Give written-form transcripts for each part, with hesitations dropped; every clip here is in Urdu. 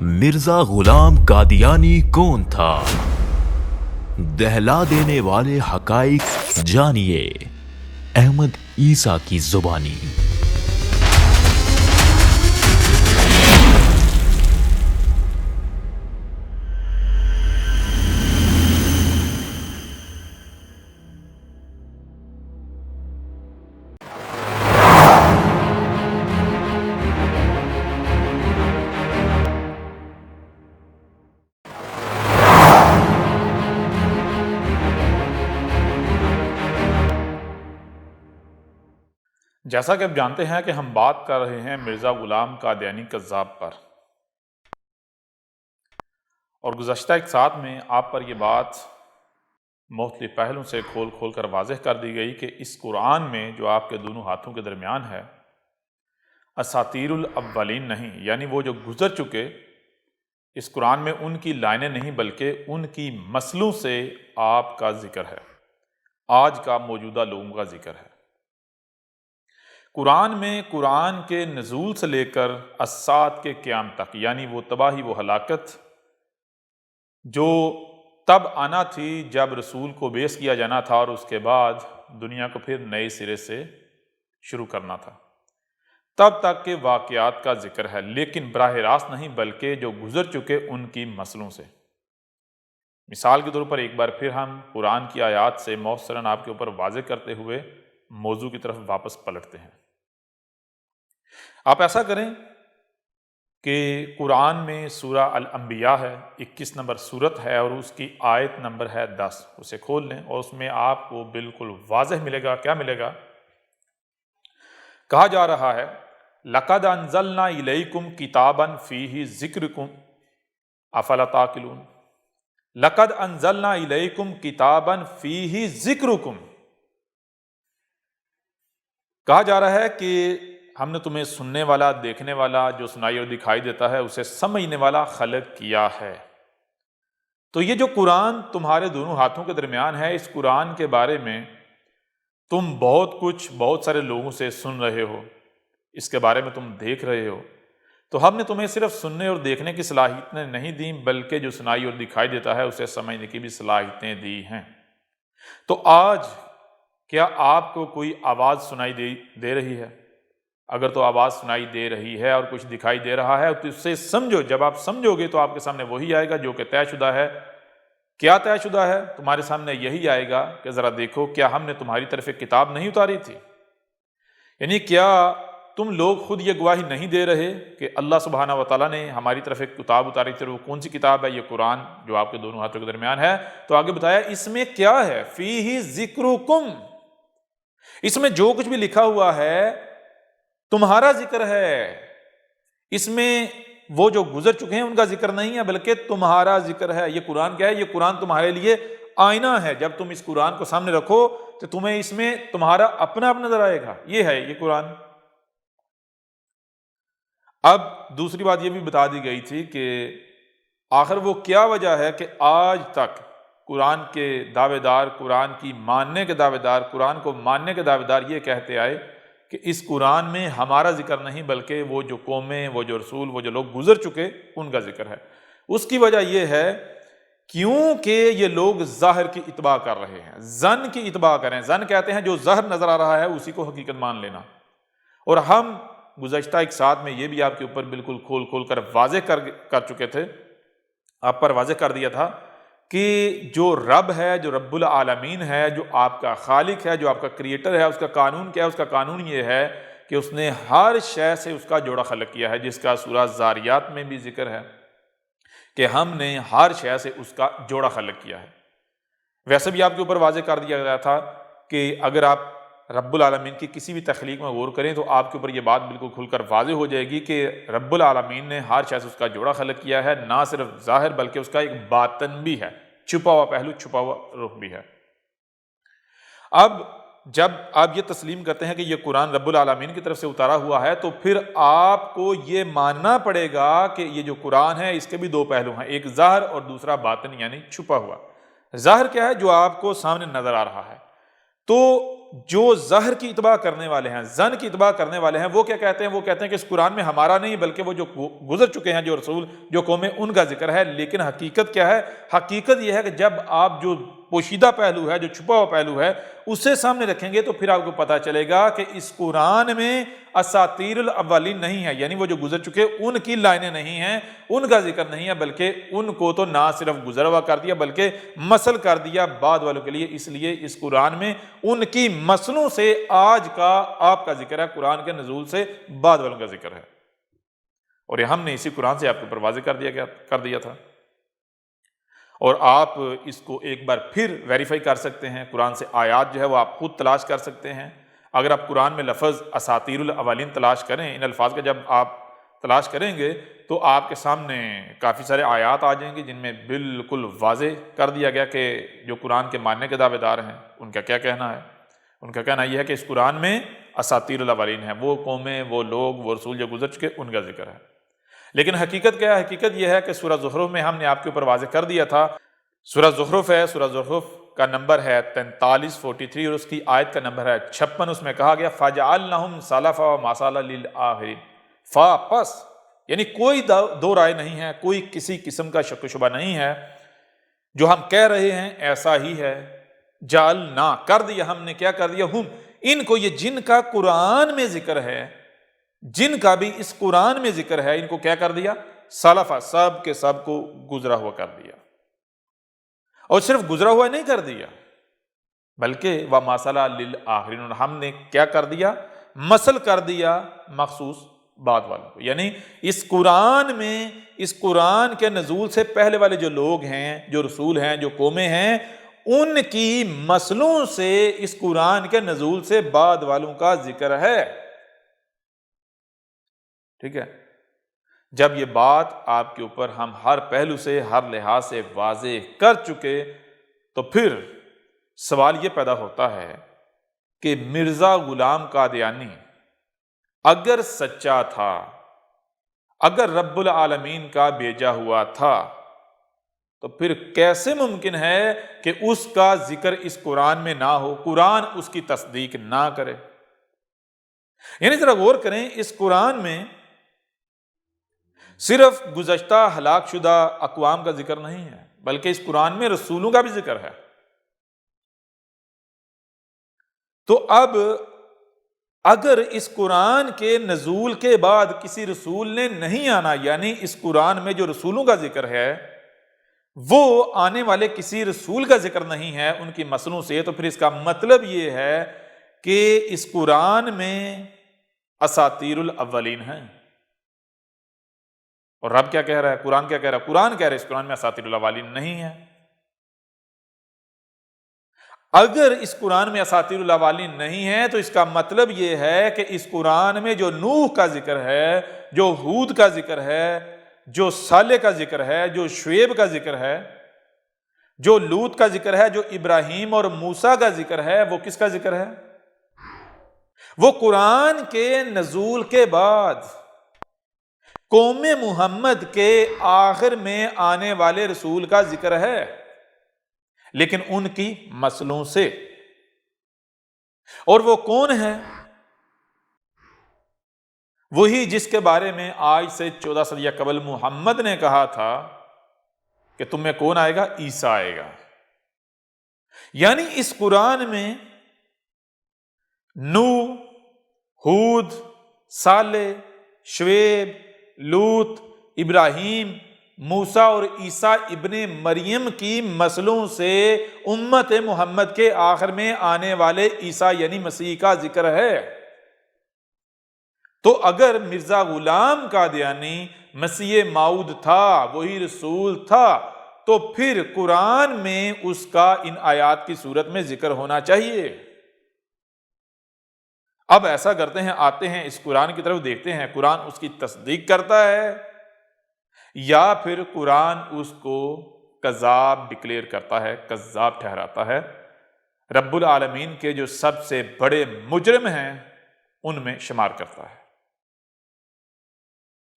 مرزا غلام قادیانی کون تھا؟ دہلا دینے والے حقائق جانیے احمد عیسیٰ کی زبانی۔ جیسا کہ آپ جانتے ہیں کہ ہم بات کر رہے ہیں مرزا غلام قادیانی کذاب پر، اور گزشتہ ایک ساتھ میں آپ پر یہ بات مختلف پہلوں سے کھول کھول کر واضح کر دی گئی کہ اس قرآن میں جو آپ کے دونوں ہاتھوں کے درمیان ہے، اساطیر الاولین نہیں، یعنی وہ جو گزر چکے، اس قرآن میں ان کی لائنیں نہیں بلکہ ان کی مسلوں سے آپ کا ذکر ہے، آج کا موجودہ لوگوں کا ذکر ہے۔ قرآن میں قرآن کے نزول سے لے کر الساعۃ کے قیام تک، یعنی وہ تباہی، وہ ہلاکت جو تب آنا تھی جب رسول کو بیعث کیا جانا تھا، اور اس کے بعد دنیا کو پھر نئے سرے سے شروع کرنا تھا، تب تک کے واقعات کا ذکر ہے، لیکن براہ راست نہیں بلکہ جو گزر چکے ان کی مسلوں سے۔ مثال کے طور پر ایک بار پھر ہم قرآن کی آیات سے موثراً آپ کے اوپر واضح کرتے ہوئے موضوع کی طرف واپس پلٹتے ہیں۔ آپ ایسا کریں کہ قرآن میں سورہ الانبیاء ہے، 21 نمبر سورت ہے، اور اس کی آیت نمبر ہے 10، اسے کھول لیں اور اس میں آپ کو بالکل واضح ملے گا۔ کیا ملے گا؟ کہا جا رہا ہے لَقَدْ أَنزَلْنَا إِلَيْكُمْ كِتَابًا فِيهِ ذِكْرُكُمْ أَفَلَا تَعْقِلُونَ۔ لَقَدْ أَنزَلْنَا إِلَيْكُمْ كِتَابًا فِيهِ ذِكْرُكُمْ۔ کہا جا رہا ہے کہ ہم نے تمہیں سننے والا، دیکھنے والا، جو سنائی اور دکھائی دیتا ہے اسے سمجھنے والا خلق کیا ہے۔ تو یہ جو قرآن تمہارے دونوں ہاتھوں کے درمیان ہے، اس قرآن کے بارے میں تم بہت سارے لوگوں سے سن رہے ہو، اس کے بارے میں تم دیکھ رہے ہو، تو ہم نے تمہیں صرف سننے اور دیکھنے کی صلاحیتیں نہیں دیں بلکہ جو سنائی اور دکھائی دیتا ہے اسے سمجھنے کی بھی صلاحیتیں دی ہیں۔ تو آج کیا آپ کو کوئی آواز سنائی دے رہی ہے؟ اگر تو آواز سنائی دے رہی ہے اور کچھ دکھائی دے رہا ہے تو اس سے سمجھو، جب آپ سمجھو گے تو آپ کے سامنے وہی آئے گا جو کہ طے شدہ ہے۔ کیا طے شدہ ہے؟ تمہارے سامنے یہی آئے گا کہ ذرا دیکھو، کیا ہم نے تمہاری طرف ایک کتاب نہیں اتاری تھی؟ یعنی کیا تم لوگ خود یہ گواہی نہیں دے رہے کہ اللہ سبحانہ و تعالیٰ نے ہماری طرف ایک کتاب اتاری تھی؟ اور وہ کون سی کتاب ہے؟ یہ قرآن جو آپ کے دونوں ہاتھوں کے درمیان ہے۔ تو آگے بتایا اس میں کیا ہے؟ فیہ ذکرکم، اس میں جو کچھ بھی لکھا ہوا ہے تمہارا ذکر ہے، اس میں وہ جو گزر چکے ہیں ان کا ذکر نہیں ہے بلکہ تمہارا ذکر ہے۔ یہ قرآن کیا ہے؟ یہ قرآن تمہارے لیے آئینہ ہے۔ جب تم اس قرآن کو سامنے رکھو تو تمہیں اس میں تمہارا اپنا نظر آئے گا۔ یہ ہے یہ قرآن۔ اب دوسری بات یہ بھی بتا دی گئی تھی کہ آخر وہ کیا وجہ ہے کہ آج تک قرآن کے دعوے دار، قرآن کی ماننے کے دعوے دار، قرآن کو ماننے کے دعوے دار یہ کہتے آئے کہ اس قرآن میں ہمارا ذکر نہیں بلکہ وہ جو قومیں، وہ جو رسول، وہ جو لوگ گزر چکے ان کا ذکر ہے۔ اس کی وجہ یہ ہے کیونکہ یہ لوگ ظاہر کی اتباع کر رہے ہیں، ظن کی اتباع کر رہے ہیں۔ ظن کہتے ہیں جو ظاہر نظر آ رہا ہے اسی کو حقیقت مان لینا۔ اور ہم گزشتہ ایک ساتھ میں یہ بھی آپ کے اوپر بالکل کھول کھول کر واضح کر چکے تھے، آپ پر واضح کر دیا تھا کہ جو رب ہے، جو رب العالمین ہے، جو آپ کا خالق ہے، جو آپ کا کریٹر ہے، اس کا قانون کیا ہے؟ اس کا قانون یہ ہے کہ اس نے ہر شے سے اس کا جوڑا خلق کیا ہے، جس کا سورہ زاریات میں بھی ذکر ہے کہ ہم نے ہر شے سے اس کا جوڑا خلق کیا ہے۔ ویسے بھی آپ کے اوپر واضح کر دیا گیا تھا کہ اگر آپ رب العالمین کی کسی بھی تخلیق میں غور کریں تو آپ کے اوپر یہ بات بالکل کھل کر واضح ہو جائے گی کہ رب العالمین نے ہر شے سے اس کا جوڑا خلق کیا ہے، نہ صرف ظاہر بلکہ اس کا ایک باطن بھی ہے، چھپا ہوا پہلو، چھپا ہوا رخ بھی ہے۔ اب جب آپ یہ تسلیم کرتے ہیں کہ یہ قرآن رب العالمین کی طرف سے اتارا ہوا ہے تو پھر آپ کو یہ ماننا پڑے گا کہ یہ جو قرآن ہے اس کے بھی دو پہلو ہیں، ایک ظاہر اور دوسرا باطن یعنی چھپا ہوا۔ ظاہر کیا ہے؟ جو آپ کو سامنے نظر آ رہا ہے۔ تو جو زہر کی اتباع کرنے والے ہیں، زن کی اتباع کرنے والے ہیں، وہ کیا کہتے ہیں؟ وہ کہتے ہیں کہ اس قرآن میں ہمارا نہیں بلکہ وہ جو گزر چکے ہیں جو رسول، جو قومیں، ان کا ذکر ہے۔ لیکن حقیقت کیا ہے؟ حقیقت یہ ہے کہ جب آپ جو پوشیدہ پہلو ہے، جو چھپا ہوا پہلو ہے، اسے سامنے رکھیں گے تو پھر آپ کو پتہ چلے گا کہ اس قرآن میں اساطیر الاولین نہیں ہے، یعنی وہ جو گزر چکے ان کی لائنیں نہیں ہیں، ان کا ذکر نہیں ہے، بلکہ ان کو تو نہ صرف گزر ہوا کر دیا بلکہ مثل کر دیا بعد والوں کے لیے۔ اس لیے اس قرآن میں ان کی مثلوں سے آج کا آپ کا ذکر ہے، قرآن کے نزول سے بعد والوں کا ذکر ہے، اور یہ ہم نے اسی قرآن سے آپ کے اوپر واضح کر دیا تھا، اور آپ اس کو ایک بار پھر ویریفائی کر سکتے ہیں۔ قرآن سے آیات جو ہے وہ آپ خود تلاش کر سکتے ہیں۔ اگر آپ قرآن میں لفظ اساطیر الاولین تلاش کریں، ان الفاظ کا جب آپ تلاش کریں گے تو آپ کے سامنے کافی سارے آیات آ جائیں گے جن میں بالکل واضح کر دیا گیا کہ جو قرآن کے ماننے کے دعوے دار ہیں ان کا کیا کہنا ہے۔ ان کا کہنا یہ ہے کہ اس قرآن میں اساطیر الاولین ہے، وہ قومیں، وہ لوگ، وہ رسول جو گزر چکے ان کا ذکر ہے۔ لیکن حقیقت کیا ہے؟ حقیقت یہ ہے کہ سورہ زخرف میں ہم نے آپ کے اوپر واضح کر دیا تھا، سورہ زخرف ہے، سورہ زخرف کا نمبر ہے 43 اور اس کی آیت کا نمبر ہے 56۔ اس میں کہا گیا فَجَعَلْنَهُمْ سَلَفًا وَمَثَلًا لِلْآخِرِينَ۔ پس یعنی کوئی دو رائے نہیں ہے، کوئی کسی قسم کا شک و شبہ نہیں ہے، جو ہم کہہ رہے ہیں ایسا ہی ہے۔ جعلنا کر دیا ہم نے، کیا کر دیا؟ ہم ان کو، یہ جن کا قرآن میں ذکر ہے، جن کا بھی اس قرآن میں ذکر ہے، ان کو کیا کر دیا؟ سلفا، سب کے سب کو گزرا ہوا کر دیا، اور صرف گزرا ہوا نہیں کر دیا بلکہ وَمَثَلًا لِلْآخِرِينَ، اور ہم نے کیا کر دیا؟ مثل کر دیا مخصوص بعد والوں کو۔ یعنی اس قرآن میں، اس قرآن کے نزول سے پہلے والے جو لوگ ہیں، جو رسول ہیں، جو قومیں ہیں، ان کی مثلوں سے اس قرآن کے نزول سے بعد والوں کا ذکر ہے۔ ٹھیک ہے؟ جب یہ بات آپ کے اوپر ہم ہر پہلو سے، ہر لحاظ سے واضح کر چکے تو پھر سوال یہ پیدا ہوتا ہے کہ مرزا غلام قادیانی اگر سچا تھا، اگر رب العالمین کا بھیجا ہوا تھا، تو پھر کیسے ممکن ہے کہ اس کا ذکر اس قرآن میں نہ ہو، قرآن اس کی تصدیق نہ کرے؟ یعنی ذرا غور کریں، اس قرآن میں صرف گزشتہ ہلاک شدہ اقوام کا ذکر نہیں ہے بلکہ اس قرآن میں رسولوں کا بھی ذکر ہے۔ تو اب اگر اس قرآن کے نزول کے بعد کسی رسول نے نہیں آنا، یعنی اس قرآن میں جو رسولوں کا ذکر ہے وہ آنے والے کسی رسول کا ذکر نہیں ہے ان کی مثلوں سے، تو پھر اس کا مطلب یہ ہے کہ اس قرآن میں اساطیر الاولین ہیں۔ اور رب کیا کہہ رہا ہے؟ قرآن کیا کہہ رہا ہے؟ قرآن کہہ رہا ہے اس قرآن میں اساطیر الاولین نہیں ہے۔ اگر اس قرآن میں اساطیر الاولین نہیں ہے تو اس کا مطلب یہ ہے کہ اس قرآن میں جو نوح کا ذکر ہے، جو ہود کا ذکر ہے، جو صالح کا ذکر ہے، جو شعیب کا ذکر ہے، جو لوط کا ذکر ہے، جو ابراہیم اور موسیٰ کا ذکر ہے، وہ کس کا ذکر ہے؟ وہ قرآن کے نزول کے بعد قوم محمد کے آخر میں آنے والے رسول کا ذکر ہے، لیکن ان کی مثلوں سے۔ اور وہ کون ہے؟ وہی جس کے بارے میں آج سے 14 صدیہ قبل محمد نے کہا تھا کہ تم میں کون آئے گا؟ عیسیٰ آئے گا۔ یعنی اس قرآن میں نوح، ہود، صالح، شعیب، لوط، ابراہیم، موسیٰ اور عیسیٰ ابن مریم کی مثلوں سے امت محمد کے آخر میں آنے والے عیسیٰ یعنی مسیح کا ذکر ہے۔ تو اگر مرزا غلام قادیانی مسیح موعود تھا، وہی رسول تھا، تو پھر قرآن میں اس کا ان آیات کی صورت میں ذکر ہونا چاہیے۔ اب ایسا کرتے ہیں، آتے ہیں اس قرآن کی طرف، دیکھتے ہیں قرآن اس کی تصدیق کرتا ہے یا پھر قرآن اس کو کذاب ڈکلیئر کرتا ہے، کذاب ٹھہراتا ہے۔ رب العالمین کے جو سب سے بڑے مجرم ہیں ان میں شمار کرتا ہے۔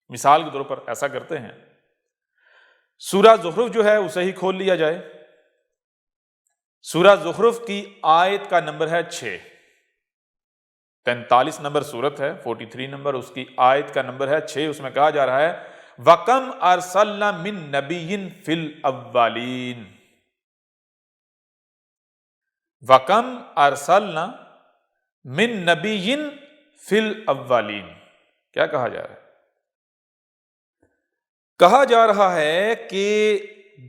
مثال کے طور پر ایسا کرتے ہیں، سورہ زخرف جو ہے اسے ہی کھول لیا جائے۔ سورہ زخرف کی آیت کا نمبر ہے 6۔ 43 نمبر صورت ہے، 43 نمبر، اس کی آیت کا نمبر ہے 6۔ اس میں کہا جا رہا ہے وَكَمْ أَرْسَلْنَا مِن نَبِيٍّ فِي الْأَوَّلِينَ، وَكَمْ أَرْسَلْنَا مِن نَبِيٍّ فِي الْأَوَّلِينَ، کیا کہا جا رہا ہے؟ کہا جا رہا ہے کہ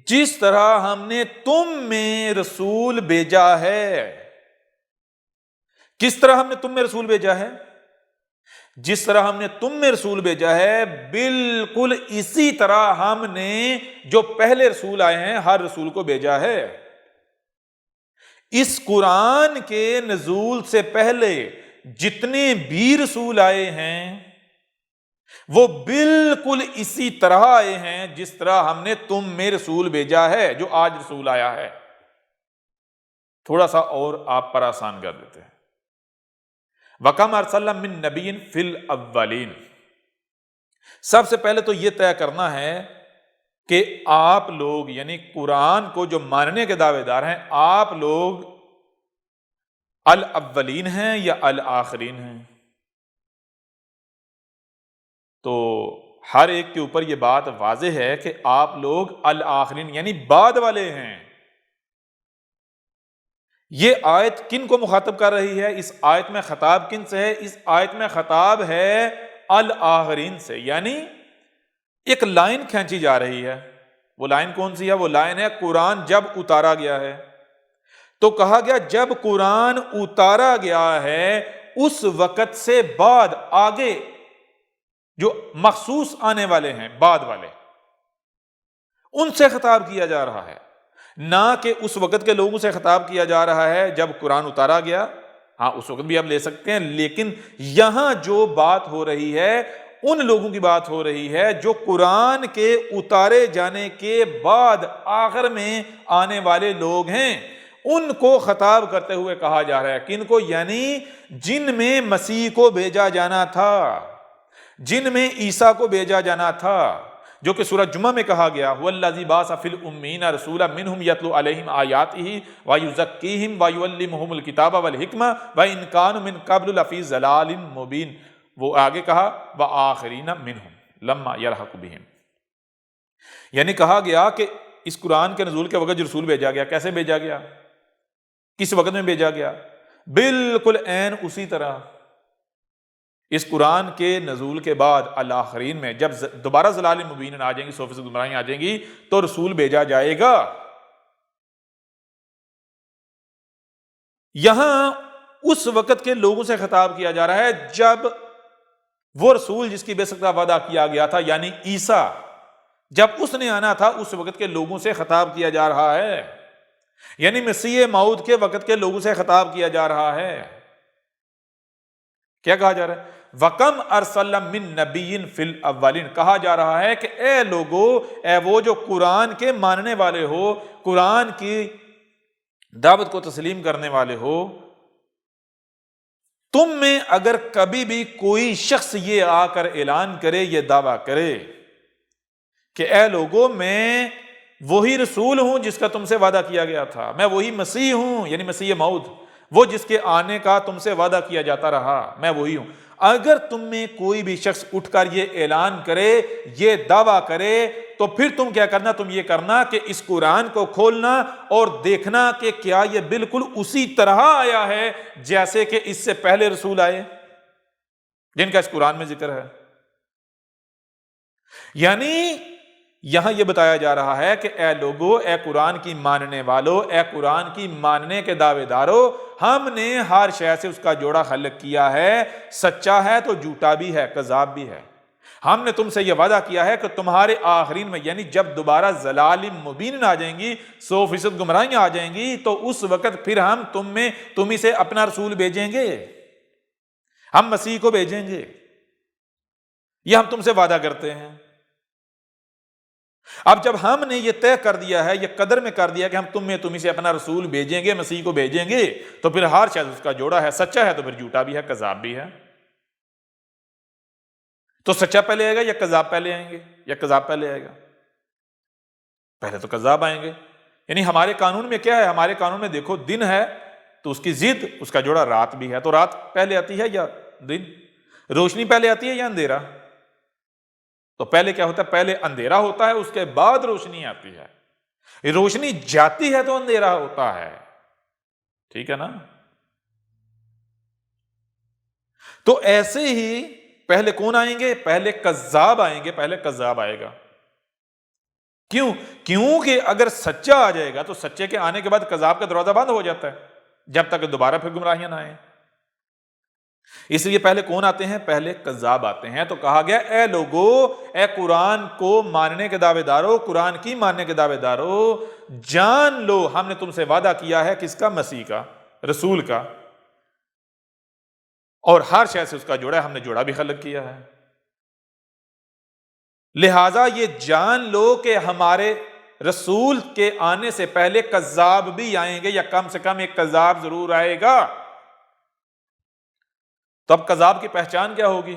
جس طرح ہم نے تم میں رسول بھیجا ہے، کس طرح ہم نے تم میں رسول بھیجا ہے؟ جس طرح ہم نے تم میں رسول بھیجا ہے، بالکل اسی طرح ہم نے جو پہلے رسول آئے ہیں ہر رسول کو بھیجا ہے۔ اس قرآن کے نزول سے پہلے جتنے بھی رسول آئے ہیں وہ بالکل اسی طرح آئے ہیں جس طرح ہم نے تم میں رسول بھیجا ہے، جو آج رسول آیا ہے۔ تھوڑا سا اور آپ پر آسان کر دیتے ہیں، وَكَمْ أَرْسَلْنَا مِن نَبِيٍّ فِي الْأَوَّلِينَ۔ سب سے پہلے تو یہ طے کرنا ہے کہ آپ لوگ، یعنی قرآن کو جو ماننے کے دعوے دار ہیں، آپ لوگ الاولین ہیں یا الآخرین ہیں؟ تو ہر ایک کے اوپر یہ بات واضح ہے کہ آپ لوگ الآخرین یعنی بعد والے ہیں۔ یہ آیت کن کو مخاطب کر رہی ہے؟ اس آیت میں خطاب کن سے ہے؟ اس آیت میں خطاب ہے الآخرین سے، یعنی ایک لائن کھینچی جا رہی ہے۔ وہ لائن کون سی ہے؟ وہ لائن ہے قرآن جب اتارا گیا ہے، تو کہا گیا جب قرآن اتارا گیا ہے اس وقت سے بعد آگے جو مخصوص آنے والے ہیں، بعد والے، ان سے خطاب کیا جا رہا ہے، نہ کہ اس وقت کے لوگوں سے خطاب کیا جا رہا ہے جب قرآن اتارا گیا۔ ہاں اس وقت بھی آپ لے سکتے ہیں، لیکن یہاں جو بات ہو رہی ہے ان لوگوں کی بات ہو رہی ہے جو قرآن کے اتارے جانے کے بعد آخر میں آنے والے لوگ ہیں، ان کو خطاب کرتے ہوئے کہا جا رہا ہے۔ کن کو؟ یعنی جن میں مسیح کو بھیجا جانا تھا، جن میں عیسیٰ کو بھیجا جانا تھا، جو کہ سورہ جمعہ میں کہا گیا وَالَّذِي بَعَثَ فِي الْأُمِّيِّينَ رَسُولًا مِّنْهُمْ يَتْلُو عَلَيْهِمْ آيَاتِهِ وَيُزَكِّيهِمْ وَيُعَلِّمُهُمُ الْكِتَابَ وَالْحِكْمَةَ وَإِنْ كَانُوا مِن قَبْلُ لَفِي ضَلَالٍ مُّبِينٍ۔ وہ آگے کہا وَآخَرِينَ مِنْهُمْ لَمَّا يَلْحَقُ بِهِمْ، یعنی کہا گیا کہ اس قرآن کے نزول کے وقت جو رسول بھیجا گیا، کیسے بھیجا گیا، کس وقت میں بھیجا گیا؟ بالکل عین اسی طرح اس قرآن کے نزول کے بعد الآخرین میں جب دوبارہ ضلال مبین آ جائیں گی، 100% گمراہیاں آ جائیں گی، تو رسول بھیجا جائے گا۔ یہاں اس وقت کے لوگوں سے خطاب کیا جا رہا ہے جب وہ رسول جس کی بعثت کا وعدہ کیا گیا تھا، یعنی عیسیٰ، جب اس نے آنا تھا اس وقت کے لوگوں سے خطاب کیا جا رہا ہے، یعنی مسیح موعود کے وقت کے لوگوں سے خطاب کیا جا رہا ہے۔ کیا کہا جا رہا ہے؟ وَكَمْ أَرْسَلْنَا مِن نَبِيٍّ فِي الْأَوَّلِينَ۔ کہا جا رہا ہے کہ اے لوگو، اے وہ جو قرآن کے ماننے والے ہو، قرآن کی دعوت کو تسلیم کرنے والے ہو، تم میں اگر کبھی بھی کوئی شخص یہ آ کر اعلان کرے، یہ دعویٰ کرے کہ اے لوگو میں وہی رسول ہوں جس کا تم سے وعدہ کیا گیا تھا، میں وہی مسیح ہوں، یعنی مسیح موعود، وہ جس کے آنے کا تم سے وعدہ کیا جاتا رہا، میں وہی ہوں، اگر تم میں کوئی بھی شخص اٹھ کر یہ اعلان کرے، یہ دعویٰ کرے، تو پھر تم کیا کرنا؟ تم یہ کرنا کہ اس قرآن کو کھولنا اور دیکھنا کہ کیا یہ بالکل اسی طرح آیا ہے جیسے کہ اس سے پہلے رسول آئے جن کا اس قرآن میں ذکر ہے۔ یعنی یہاں یہ بتایا جا رہا ہے کہ اے لوگو، اے قرآن کی ماننے والو، اے قرآن کی ماننے کے دعوے دارو، ہم نے ہر شے سے اس کا جوڑا خلق کیا ہے، سچا ہے تو جھوٹا بھی ہے، کذاب بھی ہے۔ ہم نے تم سے یہ وعدہ کیا ہے کہ تمہارے آخرین میں، یعنی جب دوبارہ ضلال مبین آ جائیں گی، 100% گمراہیاں آ جائیں گی، تو اس وقت پھر ہم تم ہی سے اپنا رسول بھیجیں گے، ہم مسیح کو بھیجیں گے، یہ ہم تم سے وعدہ کرتے ہیں۔ اب جب ہم نے یہ طے کر دیا ہے، یہ قدر میں کر دیا کہ ہم تمہیں سے اپنا رسول بھیجیں گے، مسیح کو بھیجیں گے، تو پھر ہر شاید اس کا جوڑا ہے، سچا ہے تو پھر جھوٹا بھی ہے، کذاب بھی ہے۔ تو سچا پہلے آئے گا یا کذاب پہلے آئیں گے؟ یا کذاب پہلے آئے گا؟ پہلے تو کذاب آئیں گے۔ یعنی ہمارے قانون میں کیا ہے؟ ہمارے قانون میں دیکھو، دن ہے تو اس کی ضد، اس کا جوڑا رات بھی ہے، تو رات پہلے آتی ہے یا دن؟ روشنی پہلے آتی ہے یا اندھیرا؟ تو پہلے کیا ہوتا ہے؟ پہلے اندھیرا ہوتا ہے، اس کے بعد روشنی آتی ہے۔ روشنی جاتی ہے تو اندھیرا ہوتا ہے، ٹھیک ہے نا؟ تو ایسے ہی پہلے کون آئیں گے؟ پہلے کذاب آئیں گے، پہلے کذاب آئے گا۔ کیوں؟ کیونکہ اگر سچا آ جائے گا تو سچے کے آنے کے بعد کذاب کا دروازہ بند ہو جاتا ہے، جب تک دوبارہ پھر گمراہیاں نہ آئیں۔ اس لیے پہلے کون آتے ہیں؟ پہلے کذاب آتے ہیں۔ تو کہا گیا اے لوگو، اے قرآن کو ماننے کے دعوے دارو، قرآن کی ماننے کے دعوے دارو، جان لو ہم نے تم سے وعدہ کیا ہے کس کا؟ مسیح کا، رسول کا، اور ہر شے سے اس کا جوڑا ہے، ہم نے جوڑا بھی خلق کیا ہے۔ لہٰذا یہ جان لو کہ ہمارے رسول کے آنے سے پہلے کذاب بھی آئیں گے، یا کم سے کم ایک کذاب ضرور آئے گا۔ تو اب کذاب کی پہچان کیا ہوگی؟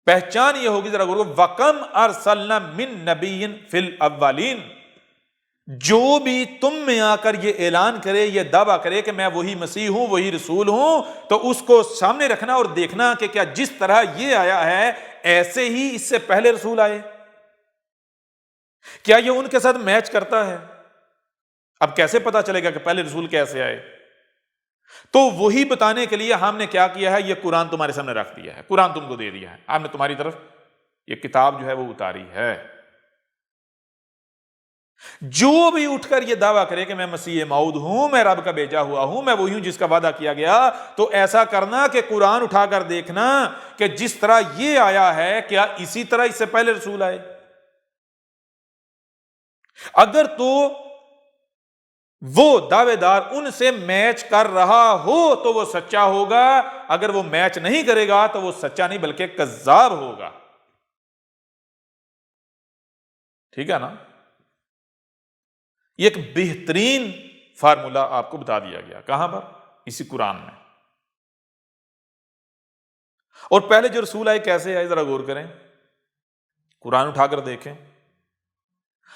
پہچان یہ ہوگی، ذرا غور کرو، وَكَمْ أَرْسَلْنَا مِن نَبِيٍّ فِي الْأَوَّلِينَ، جو بھی تم میں آ کر یہ اعلان کرے، یہ دعویٰ کرے کہ میں وہی مسیح ہوں، وہی رسول ہوں، تو اس کو سامنے رکھنا اور دیکھنا کہ کیا جس طرح یہ آیا ہے ایسے ہی اس سے پہلے رسول آئے، کیا یہ ان کے ساتھ میچ کرتا ہے؟ اب کیسے پتا چلے گا کہ پہلے رسول کیسے آئے؟ تو وہی بتانے کے لیے ہم نے کیا کیا ہے؟ یہ قرآن تمہارے سامنے رکھ دیا ہے، قرآن تم کو دے دیا ہے، ہم نے تمہاری طرف یہ کتاب جو ہے وہ اتاری ہے۔ جو بھی اٹھ کر یہ دعویٰ کرے کہ میں مسیح موعود ہوں، میں رب کا بھیجا ہوا ہوں، میں وہی ہوں جس کا وعدہ کیا گیا، تو ایسا کرنا کہ قرآن اٹھا کر دیکھنا کہ جس طرح یہ آیا ہے کیا اسی طرح اس سے پہلے رسول آئے۔ اگر تو وہ دعوے دار ان سے میچ کر رہا ہو تو وہ سچا ہوگا، اگر وہ میچ نہیں کرے گا تو وہ سچا نہیں بلکہ کذاب ہوگا، ٹھیک ہے نا؟ یہ ایک بہترین فارمولا آپ کو بتا دیا گیا، کہاں پر؟ اسی قرآن میں۔ اور پہلے جو رسول آئے کیسے آئے؟ ذرا غور کریں، قرآن اٹھا کر دیکھیں،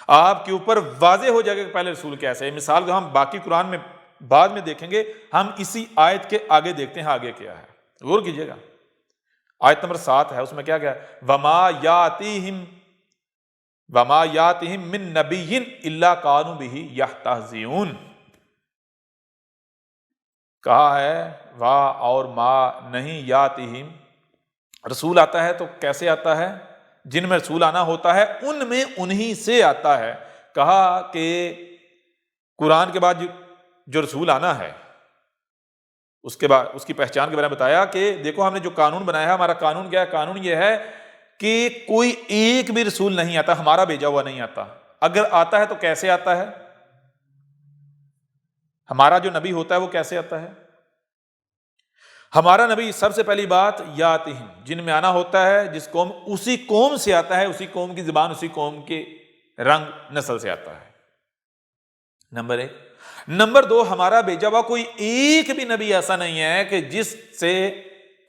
آپ کے اوپر واضح ہو جائے گا کہ پہلے رسول کیسے ہے۔ مثال کو ہم باقی قرآن میں بعد میں دیکھیں گے، ہم اسی آیت کے آگے دیکھتے ہیں آگے کیا ہے، غور کیجئے گا۔ آیت نمبر 7 ہے، اس میں کیا وَمَا يَأْتِهِم مِّن نَّبِيٍّ إِلَّا كَانُوا بِهِ يَسْتَهْزِئُونَ، کہا ہے اور ما نہیں، یاتہم رسول آتا ہے تو کیسے آتا ہے؟ جن میں رسول آنا ہوتا ہے ان میں انہی سے آتا ہے۔ کہا کہ قرآن کے بعد جو رسول آنا ہے اس کے بعد اس کی پہچان کے بارے میں بتایا کہ دیکھو ہم نے جو قانون بنایا ہے، ہمارا قانون کیا ہے؟ قانون یہ ہے کہ کوئی ایک بھی رسول نہیں آتا، ہمارا بھیجا ہوا نہیں آتا۔ اگر آتا ہے تو کیسے آتا ہے؟ ہمارا جو نبی ہوتا ہے وہ کیسے آتا ہے؟ ہمارا نبی سب سے پہلی بات یاتہم، جن میں آنا ہوتا ہے، جس قوم، اسی قوم سے آتا ہے، اسی قوم کی زبان، اسی قوم کے رنگ نسل سے آتا ہے، نمبر 1۔ نمبر 2، ہمارا بھیجا ہوا کوئی ایک بھی نبی ایسا نہیں ہے کہ جس سے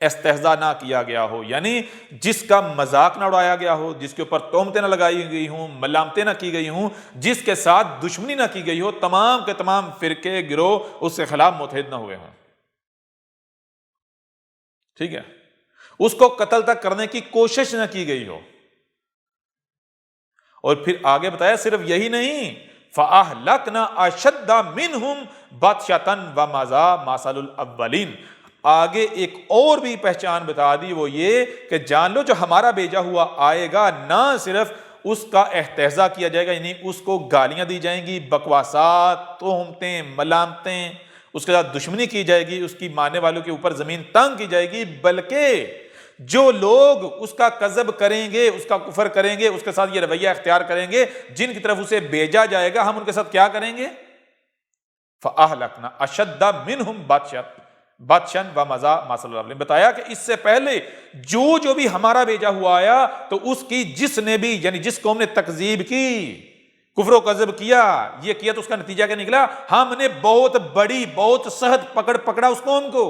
استہزاء نہ کیا گیا ہو، یعنی جس کا مذاق نہ اڑایا گیا ہو، جس کے اوپر تہمتیں نہ لگائی گئی ہوں، ملامتیں نہ کی گئی ہوں، جس کے ساتھ دشمنی نہ کی گئی ہو، تمام کے تمام فرقے گروہ اس کے خلاف متحد نہ ہوئے ہوں، ٹھیک ہے؟ اس کو قتل تک کرنے کی کوشش نہ کی گئی ہو۔ اور پھر آگے بتایا صرف یہی نہیں، فَأَهْلَكْنَا أَشَدَّ مِنْهُمْ بَطْشَةً وَمَضَىٰ مَثَلُ الْأَوَّلِينَ، آگے ایک اور بھی پہچان بتا دی، وہ یہ کہ جان لو جو ہمارا بھیجا ہوا آئے گا، نہ صرف اس کا استہزاء کیا جائے گا، یعنی اس کو گالیاں دی جائیں گی، بکواسات، تہمتیں، ملامتیں، اس کے ساتھ دشمنی کی جائے گی، اس کی ماننے والوں کے اوپر زمین تنگ کی جائے گی، بلکہ جو لوگ اس کا کذب کریں گے، اس کا کفر کریں گے، اس کے ساتھ یہ رویہ اختیار کریں گے جن کی طرف اسے بھیجا جائے گا، ہم ان کے ساتھ کیا کریں گے؟ فَأَهْلَكْنَا أَشَدَّ مِنْهُمْ بَطْشًا وَمَضَىٰ مَثَلُ الْأَوَّلِينَ، بتایا کہ اس سے پہلے جو بھی ہمارا بھیجا ہوا آیا تو اس کی جس نے بھی، یعنی جس قوم نے تکذیب کی، کفر و کذب کیا، یہ کیا، تو اس کا نتیجہ کیا نکلا؟ ہم نے بہت بڑی، بہت سخت پکڑا اس قوم کو۔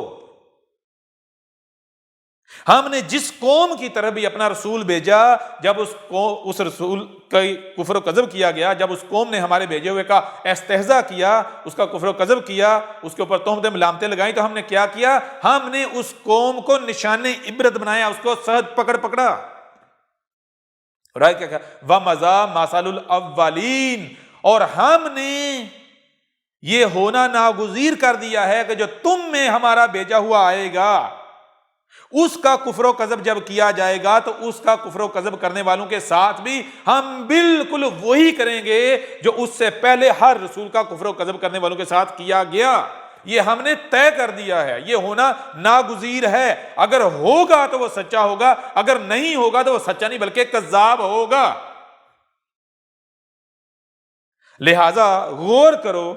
ہم نے جس قوم کی طرف بھی اپنا رسول بھیجا، جب اس رسول کا کفر و کذب کیا گیا، جب اس قوم نے ہمارے بھیجے ہوئے کا استہزاء کیا، اس کا کفر و کذب کیا، اس کے اوپر تہمتیں ملامتیں لگائیں، تو ہم نے کیا کیا؟ ہم نے اس قوم کو نشان عبرت بنایا، اس کو سخت پکڑا۔ اور کیا کہا؟ وَمَضَىٰ مَثَلُ الْأَوَّلِينَ، اور ہم نے یہ ہونا ناگزیر کر دیا ہے کہ جو تم میں ہمارا بھیجا ہوا آئے گا، اس کا کفر و کذب جب کیا جائے گا تو اس کا کفر و کذب کرنے والوں کے ساتھ بھی ہم بالکل وہی کریں گے جو اس سے پہلے ہر رسول کا کفر و کذب کرنے والوں کے ساتھ کیا گیا۔ یہ ہم نے طے کر دیا ہے، یہ ہونا ناگزیر ہے۔ اگر ہوگا تو وہ سچا ہوگا، اگر نہیں ہوگا تو وہ سچا نہیں بلکہ کذاب ہوگا۔ لہذا غور کرو،